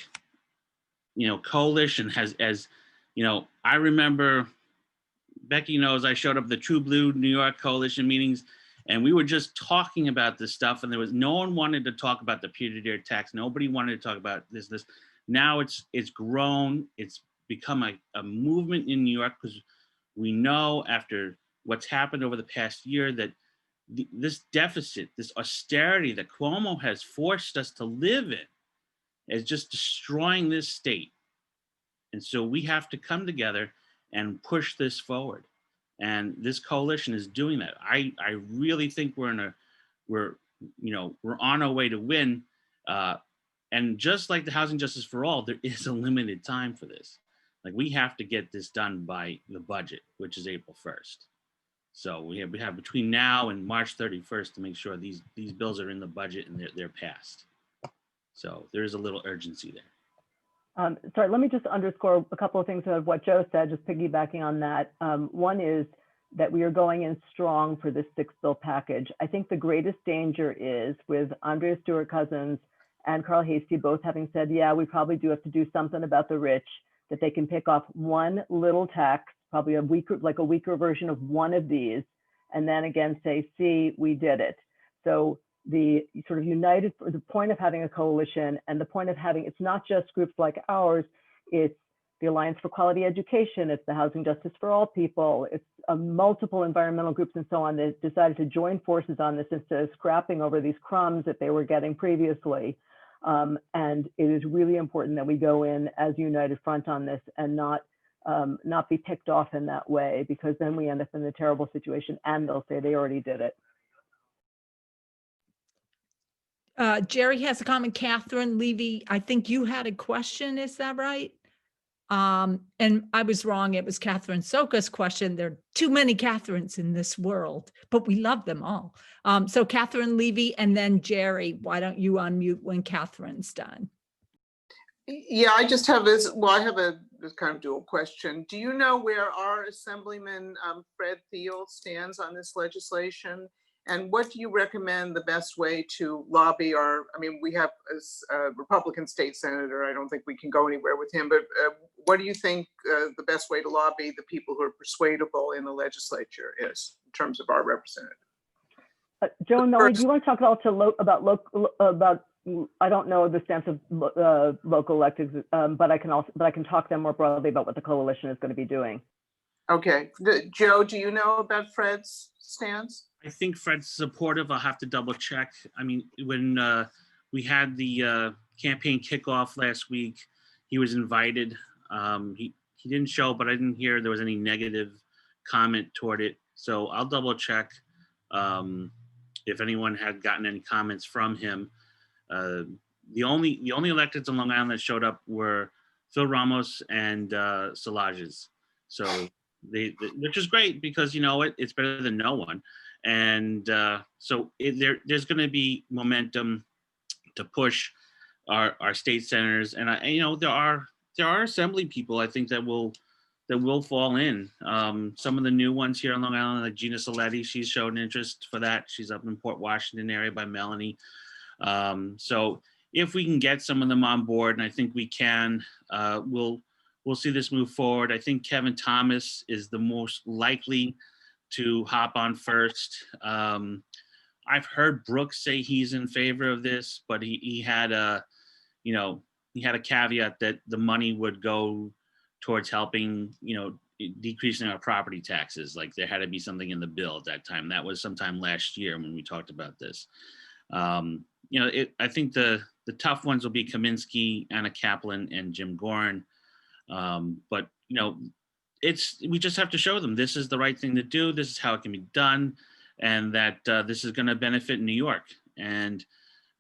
coalition has, I remember, Becky knows I showed up at the True Blue New York Coalition meetings, and we were just talking about this stuff, and there was no one wanted to talk about the peer-to-peer tax. Nobody wanted to talk about this. Now it's grown. It's become a movement in New York, because we know after what's happened over the past year that this deficit, this austerity that Cuomo has forced us to live in is just destroying this state. And so we have to come together and push this forward. And this coalition is doing that. I really think we're on our way to win. And just like the Housing Justice for All, there is a limited time for this. Like, we have to get this done by the budget, which is April 1st. So we have between now and March 31st to make sure these bills are in the budget and they're passed. So there is a little urgency there. Sorry, let me just underscore a couple of things of what Joe said, just piggybacking on that. One is that we are going in strong for this 6-bill package. I think the greatest danger is with Andrea Stewart-Cousins and Carl Hastie both having said, yeah, we probably do have to do something about the rich, that they can pick off one little tax, probably a weaker version of one of these, and then again say, see, we did it. So the sort of united, the point of having a coalition and the point of having, it's not just groups like ours, it's the Alliance for Quality Education, it's the Housing Justice for All People, it's multiple environmental groups and so on that decided to join forces on this instead of scrapping over these crumbs that they were getting previously. And it is really important that we go in as a united front on this and not be picked off in that way, because then we end up in a terrible situation and they'll say they already did it. Jerry has a comment. Catherine Levy, I think you had a question, is that right? And I was wrong. It was Catherine Soka's question. There are too many Catherines in this world, but we love them all. So Catherine Levy and then Jerry, why don't you unmute when Catherine's done? Yeah, I just have this, well, I have this kind of dual question. Do you know where our Assemblyman Fred Thiel stands on this legislation? And what do you recommend the best way to lobby our, I mean, we have a Republican state senator, I don't think we can go anywhere with him, but what do you think the best way to lobby the people who are persuadable in the legislature is in terms of our representative? Joan, Melanie, do you want to talk about I don't know the stance of local electeds, but I can talk them more broadly about what the coalition is going to be doing. Okay, Joe, do you know about Fred's stance? I think Fred's supportive. I'll have to double check. I mean, when we had the campaign kickoff last week, he was invited. He didn't show, but I didn't hear there was any negative comment toward it. So I'll double check if anyone had gotten any comments from him. The only electeds on Long Island that showed up were Phil Ramos and Szilagyi. So which is great because you know it's better than no one. And so there's going to be momentum to push our state senators, and there are assembly people I think that will fall in. Some of the new ones here on Long Island, like Gina Saletti, she's shown interest for that. She's up in Port Washington area by Melanie. So if we can get some of them on board, and I think we can, we'll see this move forward. I think Kevin Thomas is the most likely to hop on first. I've heard Brooks say he's in favor of this, but he had a caveat that the money would go towards helping, decreasing our property taxes. Like there had to be something in the bill at that time. That was sometime last year when we talked about this. I think the tough ones will be Kaminsky, Anna Kaplan, and Jim Gorin. But we just have to show them this is the right thing to do. This is how it can be done, and that this is going to benefit New York. And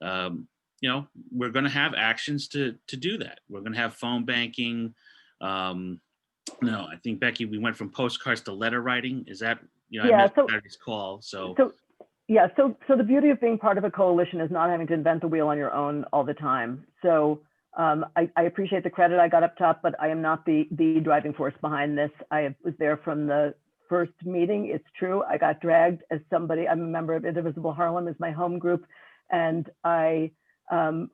we're going to have actions to do that. We're going to have phone banking. I think Becky, we went from postcards to letter writing. Is that I missed Saturday's call. So the beauty of being part of a coalition is not having to invent the wheel on your own all the time. So I appreciate the credit I got up top, but I am not the driving force behind this. I was there from the first meeting. It's true. I got dragged as somebody. I'm a member of Indivisible Harlem as my home group. And I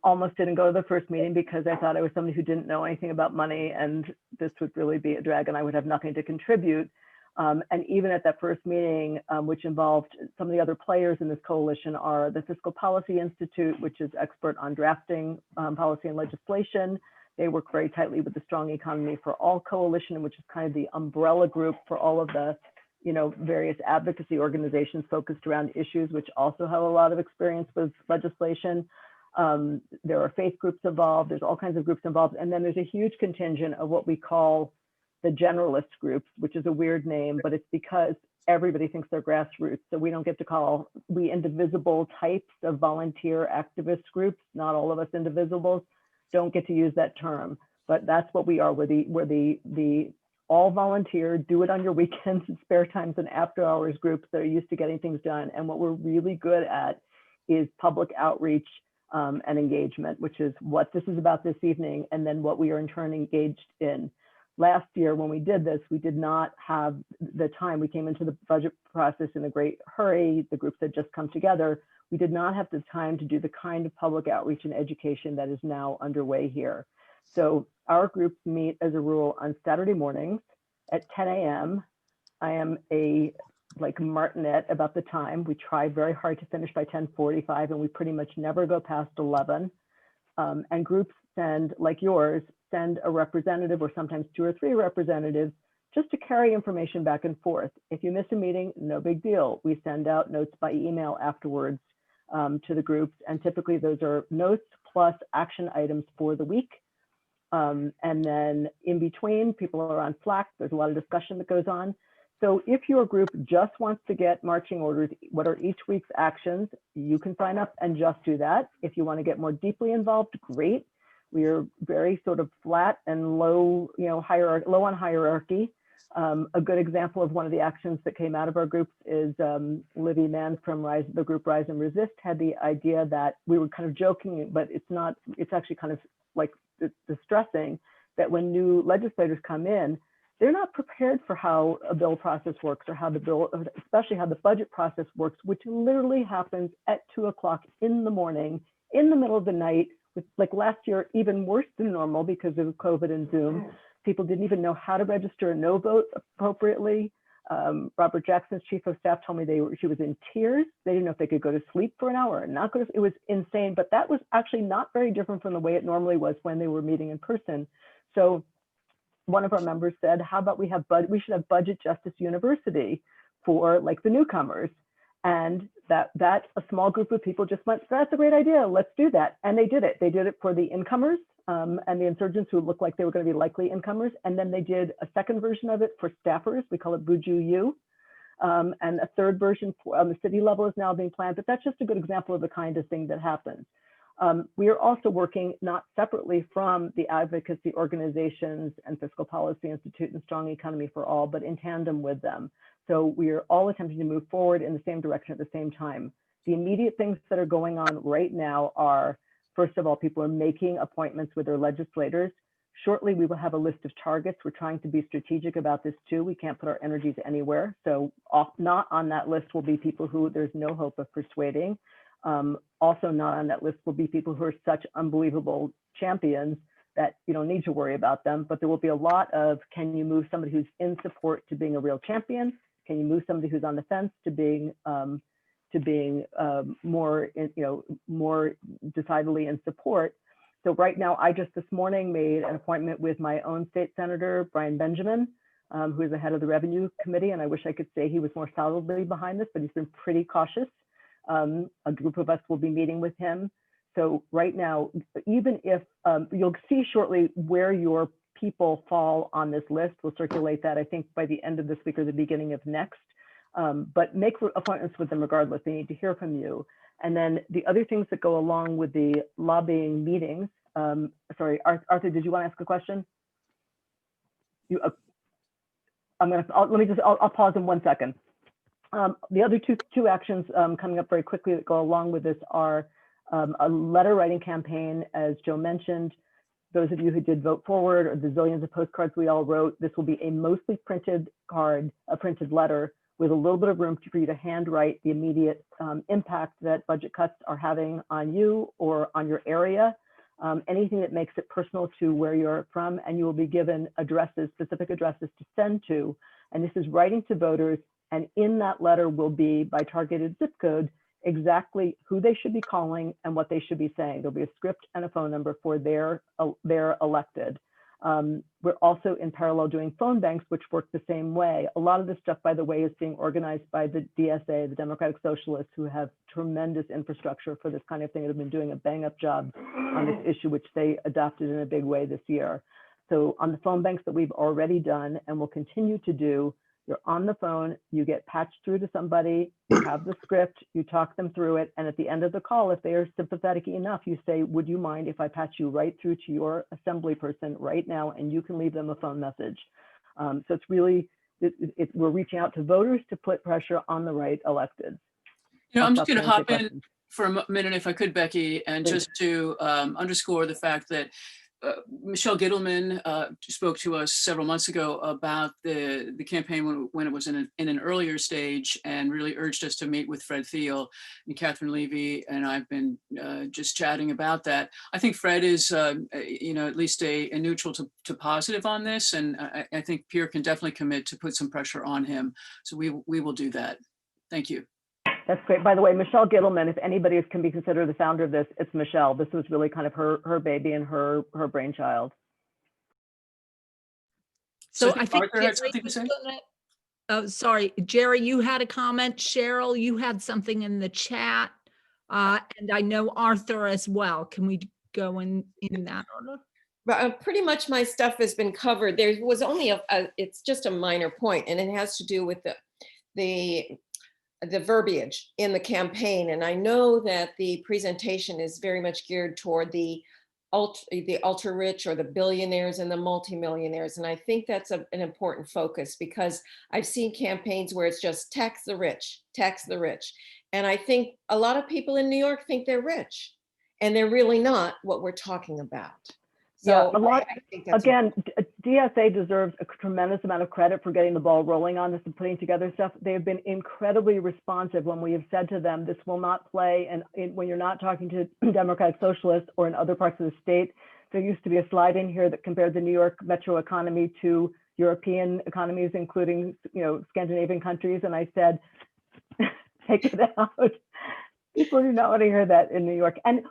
almost didn't go to the first meeting because I thought I was somebody who didn't know anything about money and this would really be a drag and I would have nothing to contribute. And even at that first meeting, which involved some of the other players in this coalition are the Fiscal Policy Institute, which is expert on drafting policy and legislation. They work very tightly with the Strong Economy for All Coalition, which is kind of the umbrella group for all of the various advocacy organizations focused around issues, which also have a lot of experience with legislation. There are faith groups involved. There's all kinds of groups involved. And then there's a huge contingent of what we call the generalist groups, which is a weird name, but it's because everybody thinks they're grassroots. So we don't get to call, we indivisible types of volunteer activist groups, not all of us indivisibles, don't get to use that term, but that's what we are. We're the all volunteer, do it on your weekends and spare times and after hours groups that are used to getting things done. And what we're really good at is public outreach and engagement, which is what this is about this evening, and then what we are in turn engaged in. Last year, when we did this, we did not have the time. We came into the budget process in a great hurry. The groups had just come together. We did not have the time to do the kind of public outreach and education that is now underway here. So our groups meet as a rule on Saturday mornings at 10 a.m. I am a like martinet about the time. We try very hard to finish by 10:45, and we pretty much never go past 11. And groups send, like yours, send a representative or sometimes 2 or 3 representatives just to carry information back and forth. If you miss a meeting, no big deal. We send out notes by email afterwards to the groups, and typically those are notes plus action items for the week. And then in between, people are on Slack. There's a lot of discussion that goes on. So if your group just wants to get marching orders, what are each week's actions, you can sign up and just do that. If you want to get more deeply involved, great. We are very sort of flat and low, low on hierarchy. A good example of one of the actions that came out of our groups is Livy Mann from the group Rise and Resist had the idea that we were kind of joking, but it's actually kind of like distressing that when new legislators come in, they're not prepared for how a bill process works or how the bill, especially how the budget process works, which literally happens at 2 o'clock in the morning, in the middle of the night, with, like last year, even worse than normal because of COVID and Zoom. People didn't even know how to register a no vote appropriately. Robert Jackson's chief of staff told me she was in tears. They didn't know if they could go to sleep for an hour or not go to, it was insane, but that was actually not very different from the way it normally was when they were meeting in person. So one of our members said, how about we should have Budget Justice University for like the newcomers. And that a small group of people just went, that's a great idea, let's do that. And they did it. They did it for the incomers and the insurgents who looked like they were going to be likely incomers. And then they did a second version of it for staffers. We call it Buju U. And a third version on the city level is now being planned, but that's just a good example of the kind of thing that happens. We are also working not separately from the advocacy organizations and Fiscal Policy Institute and Strong Economy for All, but in tandem with them. So we are all attempting to move forward in the same direction at the same time. The immediate things that are going on right now are, first of all, people are making appointments with their legislators. Shortly, we will have a list of targets. We're trying to be strategic about this too. We can't put our energies anywhere. So not on that list will be people who there's no hope of persuading. Also not on that list will be people who are such unbelievable champions that you don't need to worry about them, but there will be a lot of, can you move somebody who's in support to being a real champion? Can you move somebody who's on the fence to being more decidedly in support? So right now, I just this morning made an appointment with my own state senator, Brian Benjamin, who is the head of the Revenue Committee, and I wish I could say he was more solidly behind this, but he's been pretty cautious. A group of us will be meeting with him. So right now, even if you'll see shortly where your people fall on this list, we'll circulate that, I think, by the end of this week or the beginning of next. But make appointments with them regardless. They need to hear from you. And then the other things that go along with the lobbying meetings. Sorry, Arthur, did you want to ask a question? I'll pause in 1 second. The other two actions coming up very quickly that go along with this are a letter writing campaign, as Joe mentioned. Those of you who did vote forward or the zillions of postcards we all wrote, this will be a mostly printed card, a printed letter with a little bit of room for you to handwrite the immediate impact that budget cuts are having on you or on your area, anything that makes it personal to where you're from, and you will be given addresses, specific addresses to send to. And this is writing to voters, and in that letter will be, by targeted zip code, exactly who they should be calling and what they should be saying. There'll be a script and a phone number for their elected. We're also in parallel doing phone banks, which work the same way. A lot of this stuff, by the way, is being organized by the DSA, the Democratic Socialists, who have tremendous infrastructure for this kind of thing and have been doing a bang-up job on this issue, which they adopted in a big way this year. So on the phone banks that we've already done and will continue to do, you're on the phone, you get patched through to somebody, you have the script, you talk them through it, and at the end of the call, if they are sympathetic enough, you say, would you mind if I patch you right through to your assembly person right now, and you can leave them a phone message. So it's really, we're reaching out to voters to put pressure on the right electeds. I'm just going to hop in for a minute, if I could, Becky, and Please. just to underscore the fact that Michelle Gittleman spoke to us several months ago about the campaign when it was in an earlier stage, and really urged us to meet with Fred Thiel, and Catherine Levy and I've been just chatting about that. I think Fred is, at least a neutral to positive on this, and I think Pierre can definitely commit to put some pressure on him. So we will do that. Thank you. That's great. By the way, Michelle Gittleman, if anybody can be considered the founder of this, it's Michelle. This was really kind of her baby and her brainchild. So I I think Arthur had something to say. Oh, sorry, Jerry, you had a comment. Cheryl, you had something in the chat. And I know Arthur as well. Can we go in that order? Pretty much my stuff has been covered. There was only it's just a minor point, and it has to do with the verbiage in the campaign. And I know that the presentation is very much geared toward the ultra rich or the billionaires and the multimillionaires. And I think that's an important focus, because I've seen campaigns where it's just tax the rich, tax the rich. And I think a lot of people in New York think they're rich, and they're really not what we're talking about. So yeah, I think that's again, DSA deserves a tremendous amount of credit for getting the ball rolling on this and putting together stuff. They have been incredibly responsive when we have said to them, this will not play. And when you're not talking to Democratic Socialists or in other parts of the state, there used to be a slide in here that compared the New York metro economy to European economies, including, Scandinavian countries. And I said, take it out. People do not want to hear that in New York. And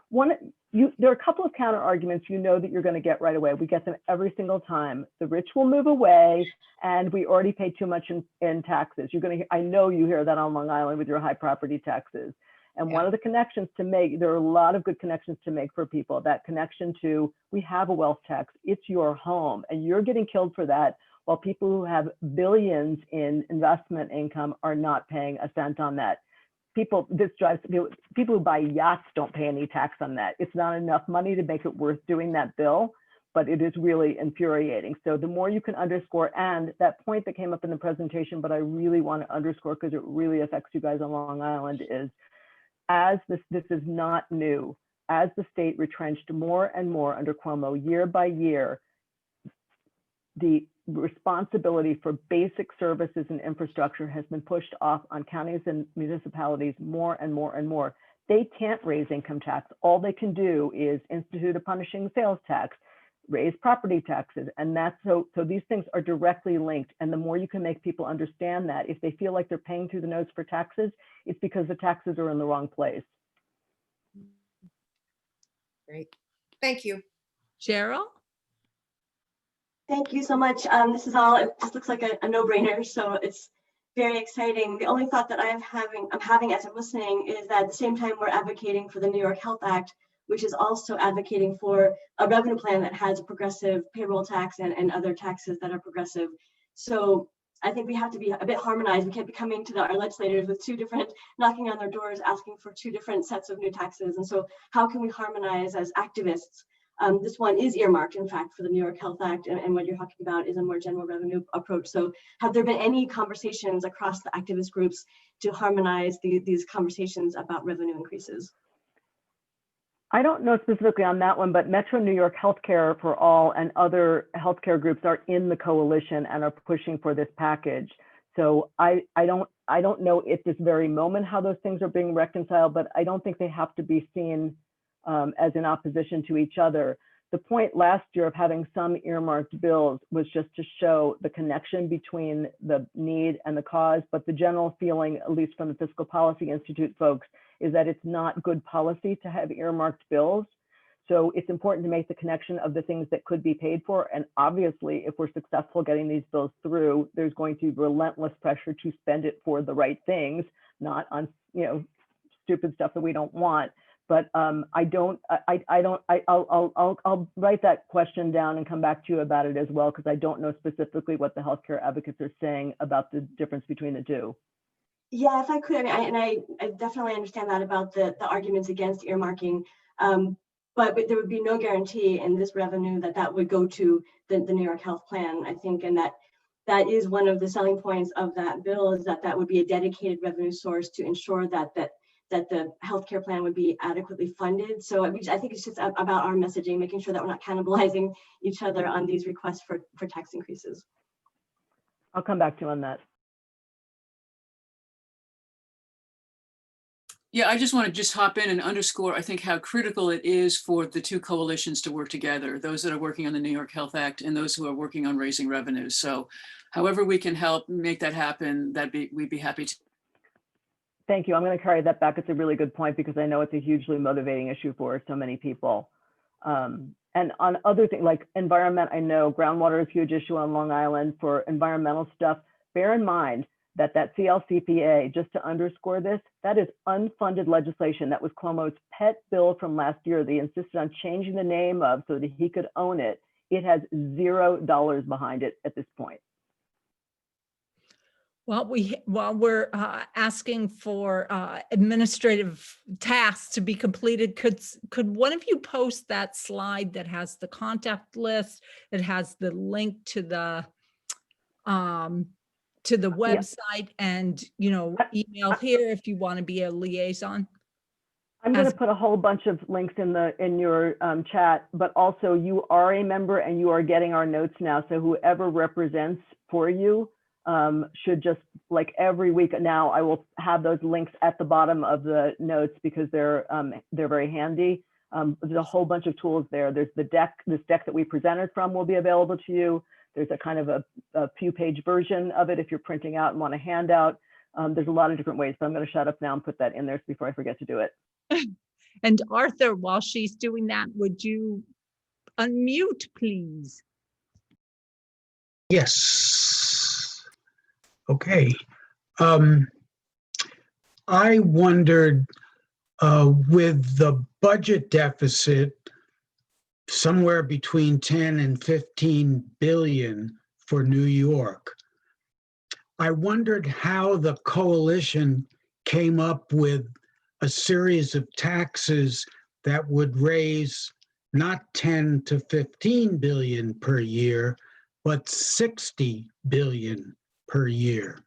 there are a couple of counter arguments that you're going to get right away. We get them every single time. The rich will move away, and we already pay too much in taxes. I know you hear that on Long Island with your high property taxes. And one of the connections to make, there are a lot of good connections to make for people. That connection to, we have a wealth tax, it's your home, and you're getting killed for that, while people who have billions in investment income are not paying a cent on that. People who buy yachts don't pay any tax on that. It's not enough money to make it worth doing that bill, but it is really infuriating. So the more you can underscore, and that point that came up in the presentation, but I really want to underscore because it really affects you guys on Long Island, is as this is not new, as the state retrenched more and more under Cuomo year by year, the responsibility for basic services and infrastructure has been pushed off on counties and municipalities more and more and more. They can't raise income tax. All they can do is institute a punishing sales tax, raise property taxes. And that's so these things are directly linked. And the more you can make people understand that, if they feel like they're paying through the nose for taxes, it's because the taxes are in the wrong place. great. Thank you. Cheryl? Thank you so much. This just looks like a no-brainer, so it's very exciting. The only thought that I'm having as I'm listening is that at the same time we're advocating for the New York Health Act, which is also advocating for a revenue plan that has a progressive payroll tax and other taxes that are progressive. So I think we have to be a bit harmonized. We can't be coming to our legislators with knocking on their doors, asking for two different sets of new taxes. And so how can we harmonize as activists? This one is earmarked, in fact, for the New York Health Act, and what you're talking about is a more general revenue approach. So have there been any conversations across the activist groups to harmonize these conversations about revenue increases? I don't know specifically on that one, but Metro New York Healthcare for All and other healthcare groups are in the coalition and are pushing for this package. So I don't know at this very moment how those things are being reconciled, but I don't think they have to be seen as in opposition to each other. The point last year of having some earmarked bills was just to show the connection between the need and the cause, but the general feeling, at least from the Fiscal Policy Institute folks, is that it's not good policy to have earmarked bills. So it's important to make the connection of the things that could be paid for. And obviously, if we're successful getting these bills through, there's going to be relentless pressure to spend it for the right things, not on stupid stuff that we don't want. But I'll write that question down and come back to you about it as well, because I don't know specifically what the healthcare advocates are saying about the difference between the two. Yeah, if I could, I definitely understand that about the arguments against earmarking, but there would be no guarantee in this revenue that would go to the New York Health Plan, I think, and that is one of the selling points of that bill, is that would be a dedicated revenue source to ensure that that the healthcare plan would be adequately funded. So I think it's just about our messaging, making sure that we're not cannibalizing each other on these requests for tax increases. I'll come back to you on that. Yeah, I just want to just hop in and underscore, I think, how critical it is for the two coalitions to work together, those that are working on the New York Health Act and those who are working on raising revenues. So however we can help make that happen, we'd be happy to. Thank you. I'm going to carry that back. It's a really good point because I know it's a hugely motivating issue for so many people. And on other things like environment, I know groundwater is a huge issue on Long Island. For environmental stuff, bear in mind that CLCPA, just to underscore this, that is unfunded legislation. That was Cuomo's pet bill from last year. They insisted on changing the name of so that he could own it. It has $0 behind it at this point. Well, while we're asking for administrative tasks to be completed, could one of you post that slide that has the contact list, that has the link to the website, and email here if you want to be a liaison? I'm going to put a whole bunch of links in your chat, but also you are a member and you are getting our notes now. So whoever represents for you should just, like every week now, I will have those links at the bottom of the notes because they're very handy. There's a whole bunch of tools there. There's this deck that we presented from will be available to you. There's a kind of a few page version of it if you're printing out and want a handout. There's a lot of different ways, but I'm going to shut up now and put that in there before I forget to do it. And Arthur, while she's doing that, would you unmute, please? Yes. Okay. I wondered with the budget deficit somewhere between 10 and 15 billion for New York, I wondered how the coalition came up with a series of taxes that would raise not 10 to 15 billion per year, but 60 billion per year.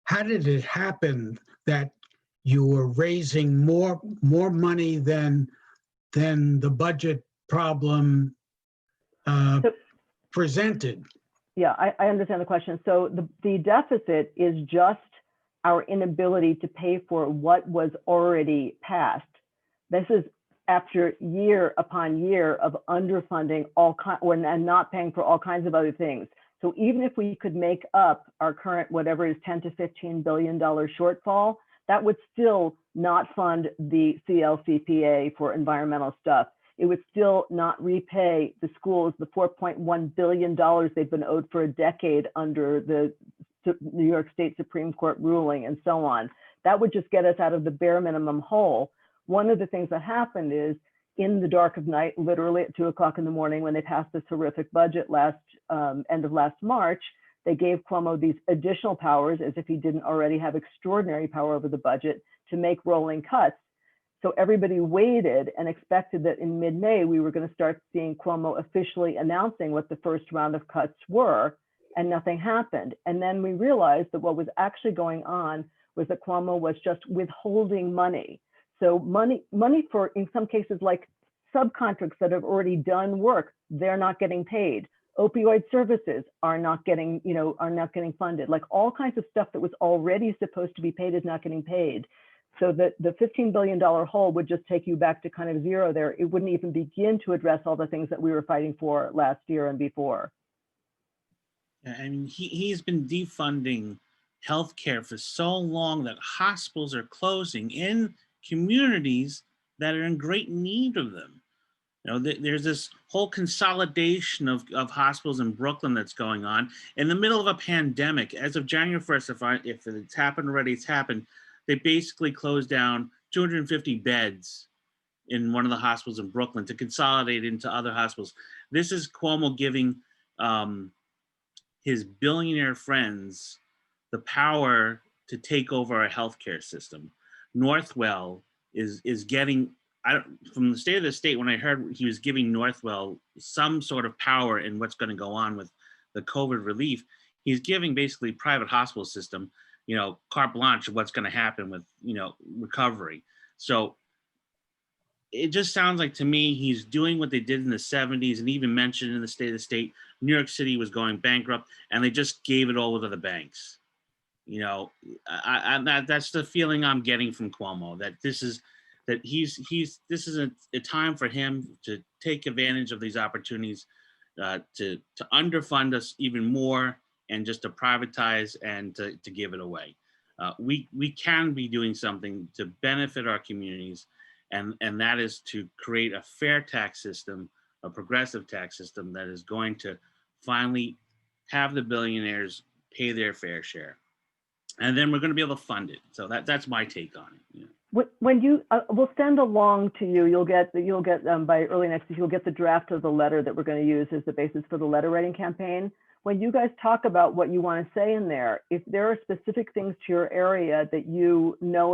How did it happen that you were raising more money than the budget problem presented? Yeah, I understand the question. So the deficit is just our inability to pay for what was already passed. This is after year upon year of underfunding and not paying for all kinds of other things. So even if we could make up our current, whatever is $10 to $15 billion shortfall, that would still not fund the CLCPA for environmental stuff. It would still not repay the schools the $4.1 billion they've been owed for a decade under the New York State Supreme Court ruling and so on. That would just get us out of the bare minimum hole. One of the things that happened is in the dark of night, literally at 2 o'clock in the morning when they passed this horrific budget end of last March, they gave Cuomo these additional powers as if he didn't already have extraordinary power over the budget to make rolling cuts. So everybody waited and expected that in mid-May, we were going to start seeing Cuomo officially announcing what the first round of cuts were, and nothing happened. And then we realized that what was actually going on was that Cuomo was just withholding money. So money for, in some cases, like subcontracts that have already done work, they're not getting paid. Opioid services are not getting funded. Like all kinds of stuff that was already supposed to be paid is not getting paid. So the $15 billion hole would just take you back to kind of zero there. It wouldn't even begin to address all the things that we were fighting for last year and before. I mean, he's been defunding healthcare for so long that hospitals are closing in communities that are in great need of them. You know, there's this whole consolidation of hospitals in Brooklyn that's going on in the middle of a pandemic. As of January 1st, if it's happened already, it's happened. They basically closed down 250 beds in one of the hospitals in Brooklyn to consolidate into other hospitals. This is Cuomo giving his billionaire friends the power to take over our healthcare system. Northwell is getting, from the state of the state, when I heard he was giving Northwell some sort of power in what's going to go on with the COVID relief, he's giving basically private hospital system, carte blanche of what's going to happen with, recovery. So it just sounds like to me he's doing what they did in the 70s, and even mentioned in the State of the State, New York City was going bankrupt and they just gave it over to the banks. That's the feeling I'm getting from Cuomo, that this is a time for him to take advantage of these opportunities, to underfund us even more, and just to privatize and to give it away. We can be doing something to benefit our communities, and that is to create a fair tax system, a progressive tax system that is going to finally have the billionaires pay their fair share. And then we're going to be able to fund it. So that's my take on it. When you, we'll send along to you, you'll get by early next week, you'll get the draft of the letter that we're going to use as the basis for the letter writing campaign. When you guys talk about what you want to say in there, if there are specific things to your area that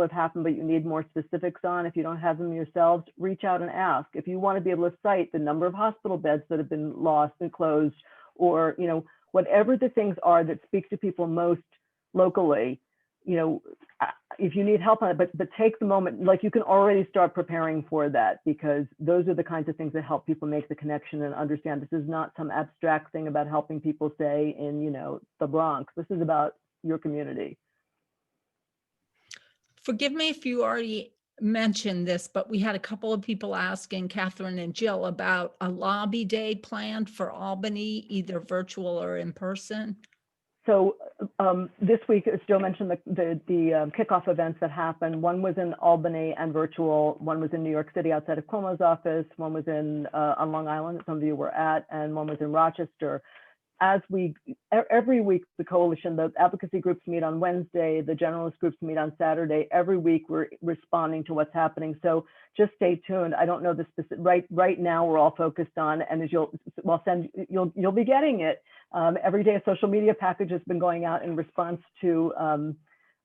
have happened, but you need more specifics on, if you don't have them yourselves, reach out and ask. If you want to be able to cite the number of hospital beds that have been lost and closed, or, whatever the things are that speak to people most locally, if you need help on it, but take the moment, like you can already start preparing for that, because those are the kinds of things that help people make the connection and understand this is not some abstract thing about helping people, say, in, the Bronx. This is about your community. Forgive me if you already mentioned this, but we had a couple of people asking Catherine and Jill about a lobby day planned for Albany, either virtual or in person. So this week, as Joe mentioned, the kickoff events that happened, one was in Albany and virtual, one was in New York City outside of Cuomo's office, one was on Long Island that some of you were at, and one was in Rochester. Every week, the coalition, the advocacy groups meet on Wednesday, the generalist groups meet on Saturday. Every week we're responding to what's happening. So just stay tuned. I don't know the specific, right now we're all focused on, and as you'll be getting it. Every day a social media package has been going out in response to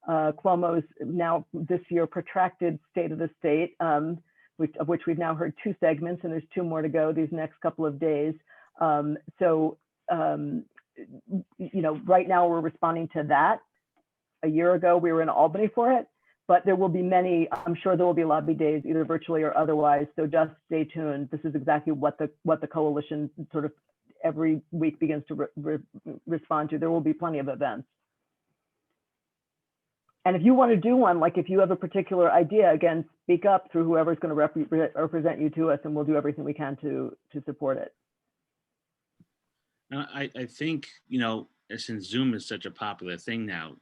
Cuomo's now this year protracted State of the State, of which we've now heard 2 segments, and there's 2 more to go these next couple of days. Right now we're responding to that. A year ago, we were in Albany for it, but there will be many, I'm sure there will be lobby days, either virtually or otherwise. So just stay tuned. This is exactly what the coalition sort of every week begins to respond to. There will be plenty of events. And if you want to do one, like if you have a particular idea, again, speak up through whoever's going to represent you to us, and we'll do everything we can to support it. I think, since Zoom is such a popular thing now,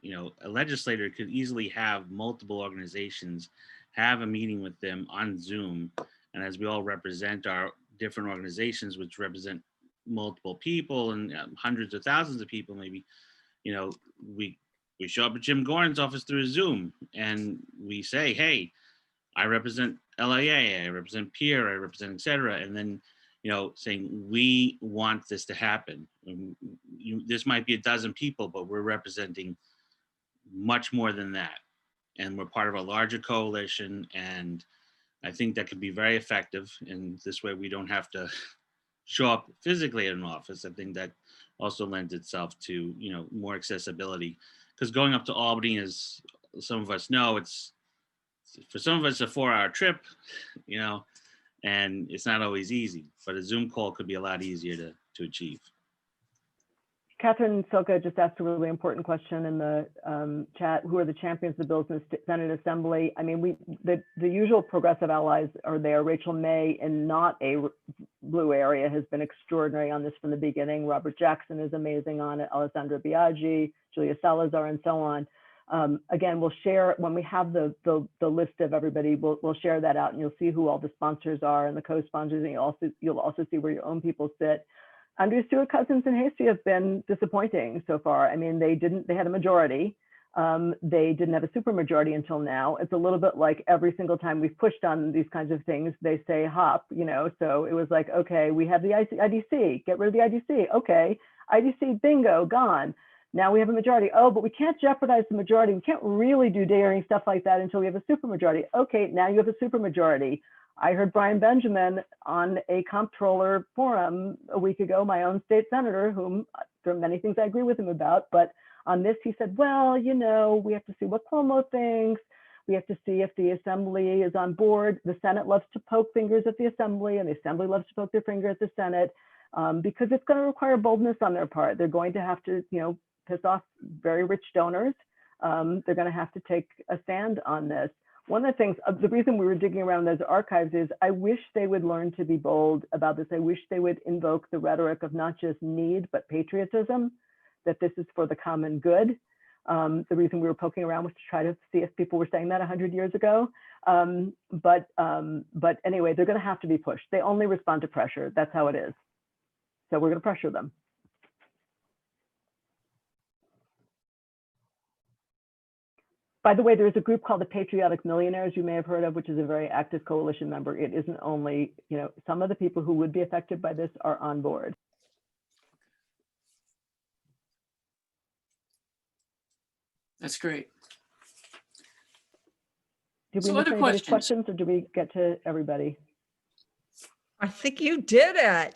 a legislator could easily have multiple organizations, have a meeting with them on Zoom. And as we all represent our different organizations, which represent multiple people and hundreds of thousands of people, maybe, we show up at Jim Gordon's office through Zoom and we say, hey, I represent LIA, I represent Peer, I represent et cetera. And then, saying we want this to happen. This might be a dozen people, but we're representing much more than that. And we're part of a larger coalition. And I think that could be very effective. And this way we don't have to show up physically at an office. I think that also lends itself to, more accessibility. Because going up to Albany, as some of us know, for some of us a 4-hour trip, and it's not always easy, but a Zoom call could be a lot easier to achieve. Catherine Silka just asked a really important question in the chat. Who are the champions of the bills in the Senate Assembly? I mean, the usual progressive allies are there. Rachel May, in not a blue area, has been extraordinary on this from the beginning. Robert Jackson is amazing on it. Alessandra Biaggi, Julia Salazar, and so on. Again, we'll share when we have the list of everybody. We'll share that out, and you'll see who all the sponsors are and the co-sponsors, and you'll also see where your own people sit. Andrea Stewart Cousins and Hasty have been disappointing so far. I mean, they had a majority. They didn't have a supermajority until now. It's a little bit like every single time we've pushed on these kinds of things, they say hop, so it was like, okay, we have the IDC, get rid of the IDC. Okay, IDC, bingo, gone. Now we have a majority. Oh, but we can't jeopardize the majority. We can't really do daring stuff like that until we have a supermajority. Okay, now you have a supermajority. I heard Brian Benjamin on a comptroller forum a week ago, my own state senator, whom there are many things I agree with him about, but On this, he said, well, you know, we have to see what Cuomo thinks. We have to see if the assembly is on board. The Senate loves to poke fingers at the assembly, and the assembly loves to poke their finger at the Senate, because it's going to require boldness on their part. They're going to have to, you know, piss off very rich donors. They're going to have to take a stand on this. One of the things, the reason we were digging around those archives is I wish they would learn to be bold about this. I wish they would invoke the rhetoric of not just need, but patriotism, that this is for the common good. The reason we were poking around was to try to see if people were saying that 100 years ago. But anyway, they're going to have to be pushed. They only respond to pressure. That's how it is. So we're going to pressure them. By the way, there is a group called the Patriotic Millionaires you may have heard of, which is a very active coalition member. It isn't only, you know, some of the people who would be affected by this are on board. That's great. Did we So miss other anybody's questions? questions, or did we get to everybody? I think you did it.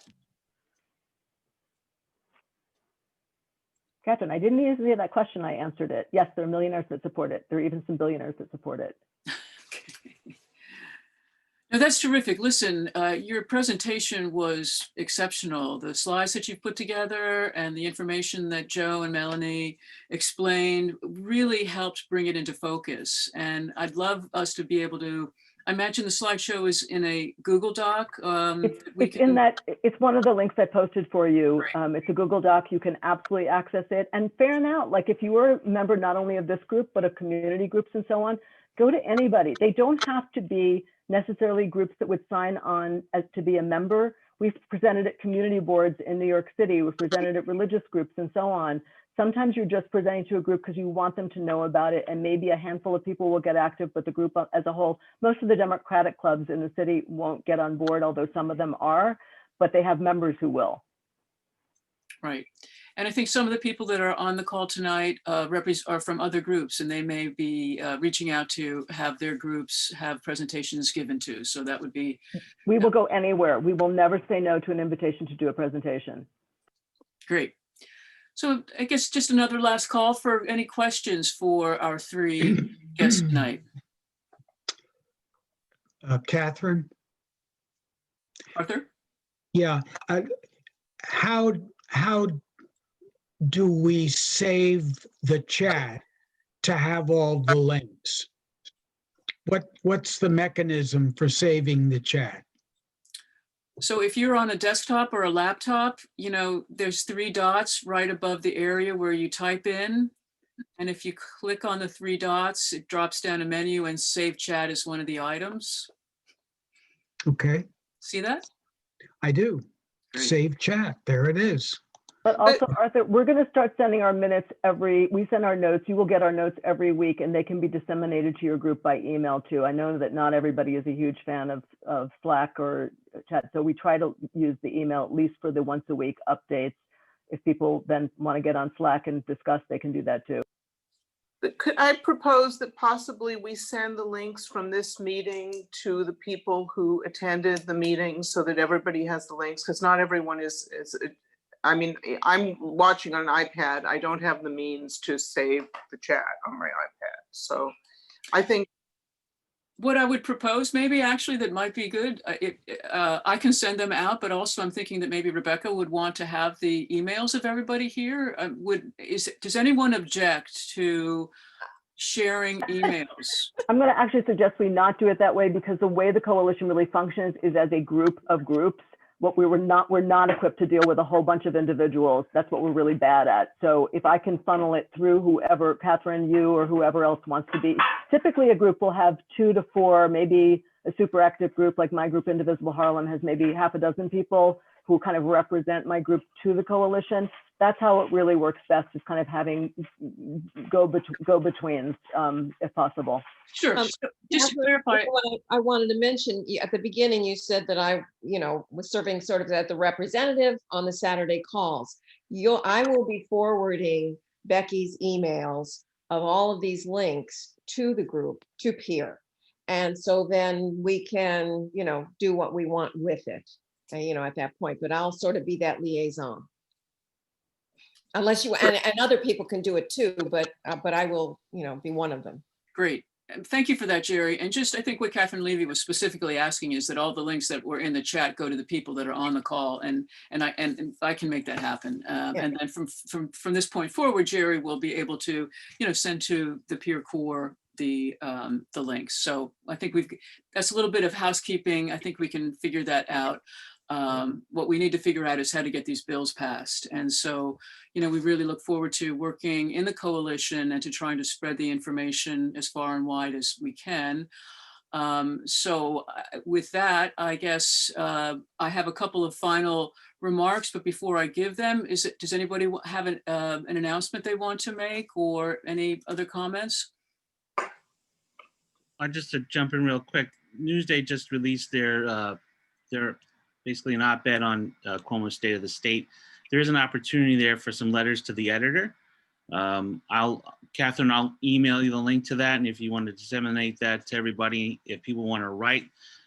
Catherine, I didn't even hear that question. I answered it. Yes, there are millionaires that support it. There are even some billionaires that support it. Okay. No, that's terrific. Listen, your presentation was exceptional. The slides that you put together and the information that Joe and Melanie explained really helped bring it into focus. And I'd love us to be able to, I imagine the slideshow is in a Google Doc. It's one of the links I posted for you. Right. It's a Google Doc. You can absolutely access it. And fair now, like if you were a member not only of this group, but of community groups and so on, go to anybody. They don't have to be necessarily groups that would sign on as to be a member. We've presented at community boards in New York City. We've presented at religious groups and so on. Sometimes you're just presenting to a group because you want them to know about it, and maybe a handful of people will get active, but the group as a whole, most of the Democratic clubs in the city won't get on board, although some of them are, but they have members who will. Right. And I think some of the people that are on the call tonight are from other groups, and they may be reaching out to have their groups have presentations given to. So that would be. We will go anywhere. We will never say no to an invitation to do a presentation. Great. So I guess just another last call for any questions for our three guests tonight. Catherine? Arthur? Yeah. How do we save the chat to have all the links? What's the mechanism for saving the chat? So if you're on a desktop or a laptop, you know, there's 3 dots right above the area where you type in. And if you click on the 3 dots, it drops down a menu and Save Chat is one of the items. Okay. See that? I do. Great. Save chat. There it is. But also, Arthur, we're going to start sending our minutes we send our notes. You will get our notes every week, and they can be disseminated to your group by email too. I know that not everybody is a huge fan of Slack or chat, so we try to use the email at least for the once a week updates. If people then want to get on Slack and discuss, they can do that too. Could I propose that possibly we send the links from this meeting to the people who attended the meeting so that everybody has the links? Because not everyone is I mean, I'm watching on an iPad. I don't have the means to save the chat on my iPad. So I think what I would propose maybe actually that might be good, I can send them out, but also I'm thinking that maybe Rebecca would want to have the emails of everybody here. Does anyone object to sharing emails? I'm going to actually suggest we not do it that way, because the way the coalition really functions is as a group of groups. We're not equipped to deal with a whole bunch of individuals. That's what we're really bad at. So if I can funnel it through whoever, Catherine, you, or whoever else wants to be. Typically a group will have 2 to 4, maybe a super active group like my group Indivisible Harlem has maybe half a dozen people who kind of represent my group to the coalition. That's how it really works best, is kind of having go-betweens if possible. Sure. Just to clarify. I wanted to mention at the beginning, you said that I, was serving sort of as the representative on the Saturday calls. I will be forwarding Becky's emails of all of these links to the group, to peer. And so then we can, do what we want with it, at that point, but I'll sort of be that liaison. Unless you, and other people can do it too, but I will, be one of them. Great. And thank you for that, Jerry. And just, I think what Catherine Levy was specifically asking is that all the links that were in the chat go to the people that are on the call, and I can make that happen. And then from this point forward, Jerry will be able to, send to the peer core the links. So I think that's a little bit of housekeeping. I think we can figure that out. What we need to figure out is how to get these bills passed. And so, we really look forward to working in the coalition and to trying to spread the information as far and wide as we can. So with that, I guess I have a couple of final remarks, but before I give them, does anybody have an announcement they want to make or any other comments? Just to jump in real quick, Newsday just released their basically an op-ed on Cuomo's State of the State. There is an opportunity there for some letters to the editor. Catherine, I'll email you the link to that. And if you want to disseminate that to everybody, if people want to write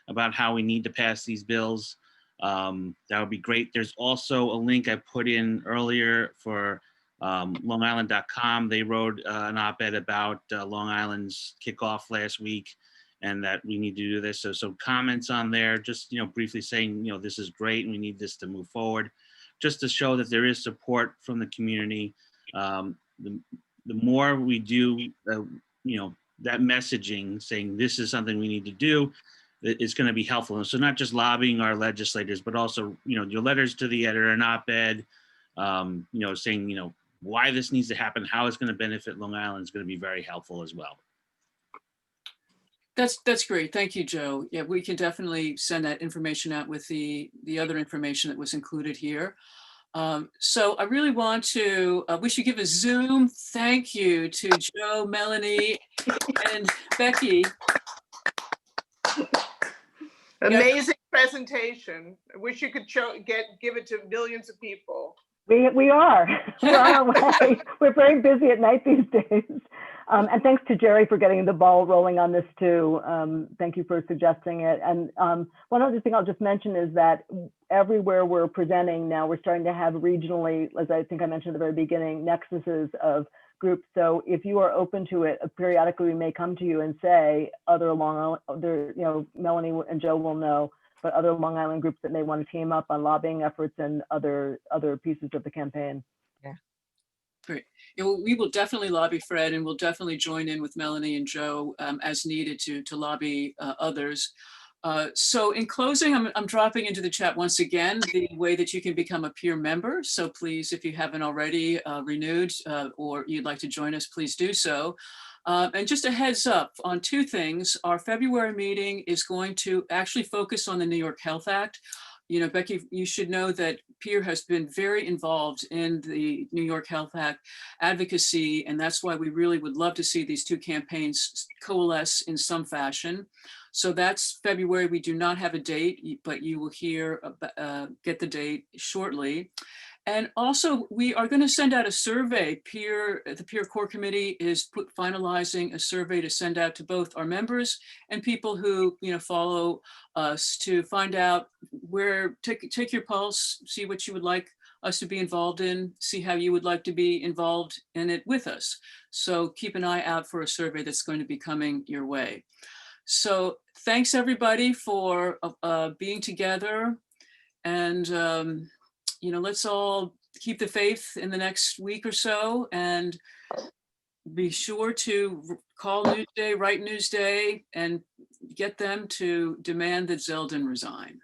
about how we need to pass these bills, that would be great. There's also a link I put in earlier for longisland.com. They wrote an op-ed about Long Island's kickoff last week, and that we need to do this. So comments on there, just, briefly saying, this is great and we need this to move forward, just to show that there is support from the community. The more we do, that messaging saying this is something we need to do, it's going to be helpful. And so not just lobbying our legislators, but also, your letters to the editor, an op-ed, saying, why this needs to happen, how it's going to benefit Long Island is going to be very helpful as well. That's great. Thank you, Joe. Yeah, we can definitely send that information out with the other information that was included here. So I really want to, we should give a Zoom thank you to Joe, Melanie, and Becky. Amazing presentation. I wish you could give it to millions of people. We are. We're on our way. We're very busy at night these days. And thanks to Jerry for getting the ball rolling on this too. Thank you for suggesting it. And one other thing I'll just mention is that everywhere we're presenting now, we're starting to have regionally, as I think I mentioned at the very beginning, nexuses of groups. So if you are open to it, periodically we may come to you and say Melanie and Joe will know, but other Long Island groups that may want to team up on lobbying efforts and other pieces of the campaign. Yeah. Great. Yeah, well, we will definitely lobby Fred, and we'll definitely join in with Melanie and Joe as needed to lobby others. So in closing, I'm dropping into the chat once again the way that you can become a peer member. So please, if you haven't already renewed or you'd like to join us, please do so. And just a heads up on two things. Our February meeting is going to actually focus on the New York Health Act. Becky, you should know that Peer has been very involved in the New York Health Act advocacy, and that's why we really would love to see these two campaigns coalesce in some fashion. So that's February. We do not have a date, but you will get the date shortly. And also, we are going to send out a survey. The Peer Core Committee is finalizing a survey to send out to both our members and people who follow us to find out take your pulse, see what you would like us to be involved in, see how you would like to be involved in it with us. So keep an eye out for a survey that's going to be coming your way. So thanks everybody for being together, and let's all keep the faith in the next week or so, and be sure to call Newsday, write Newsday, and get them to demand that Zeldin resign.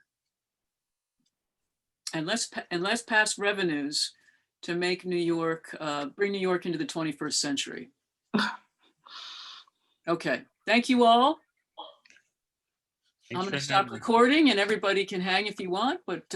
And let's pass revenues to make New York, bring New York into the 21st century. Okay, thank you all. I'm going to stop recording, and everybody can hang if you want, but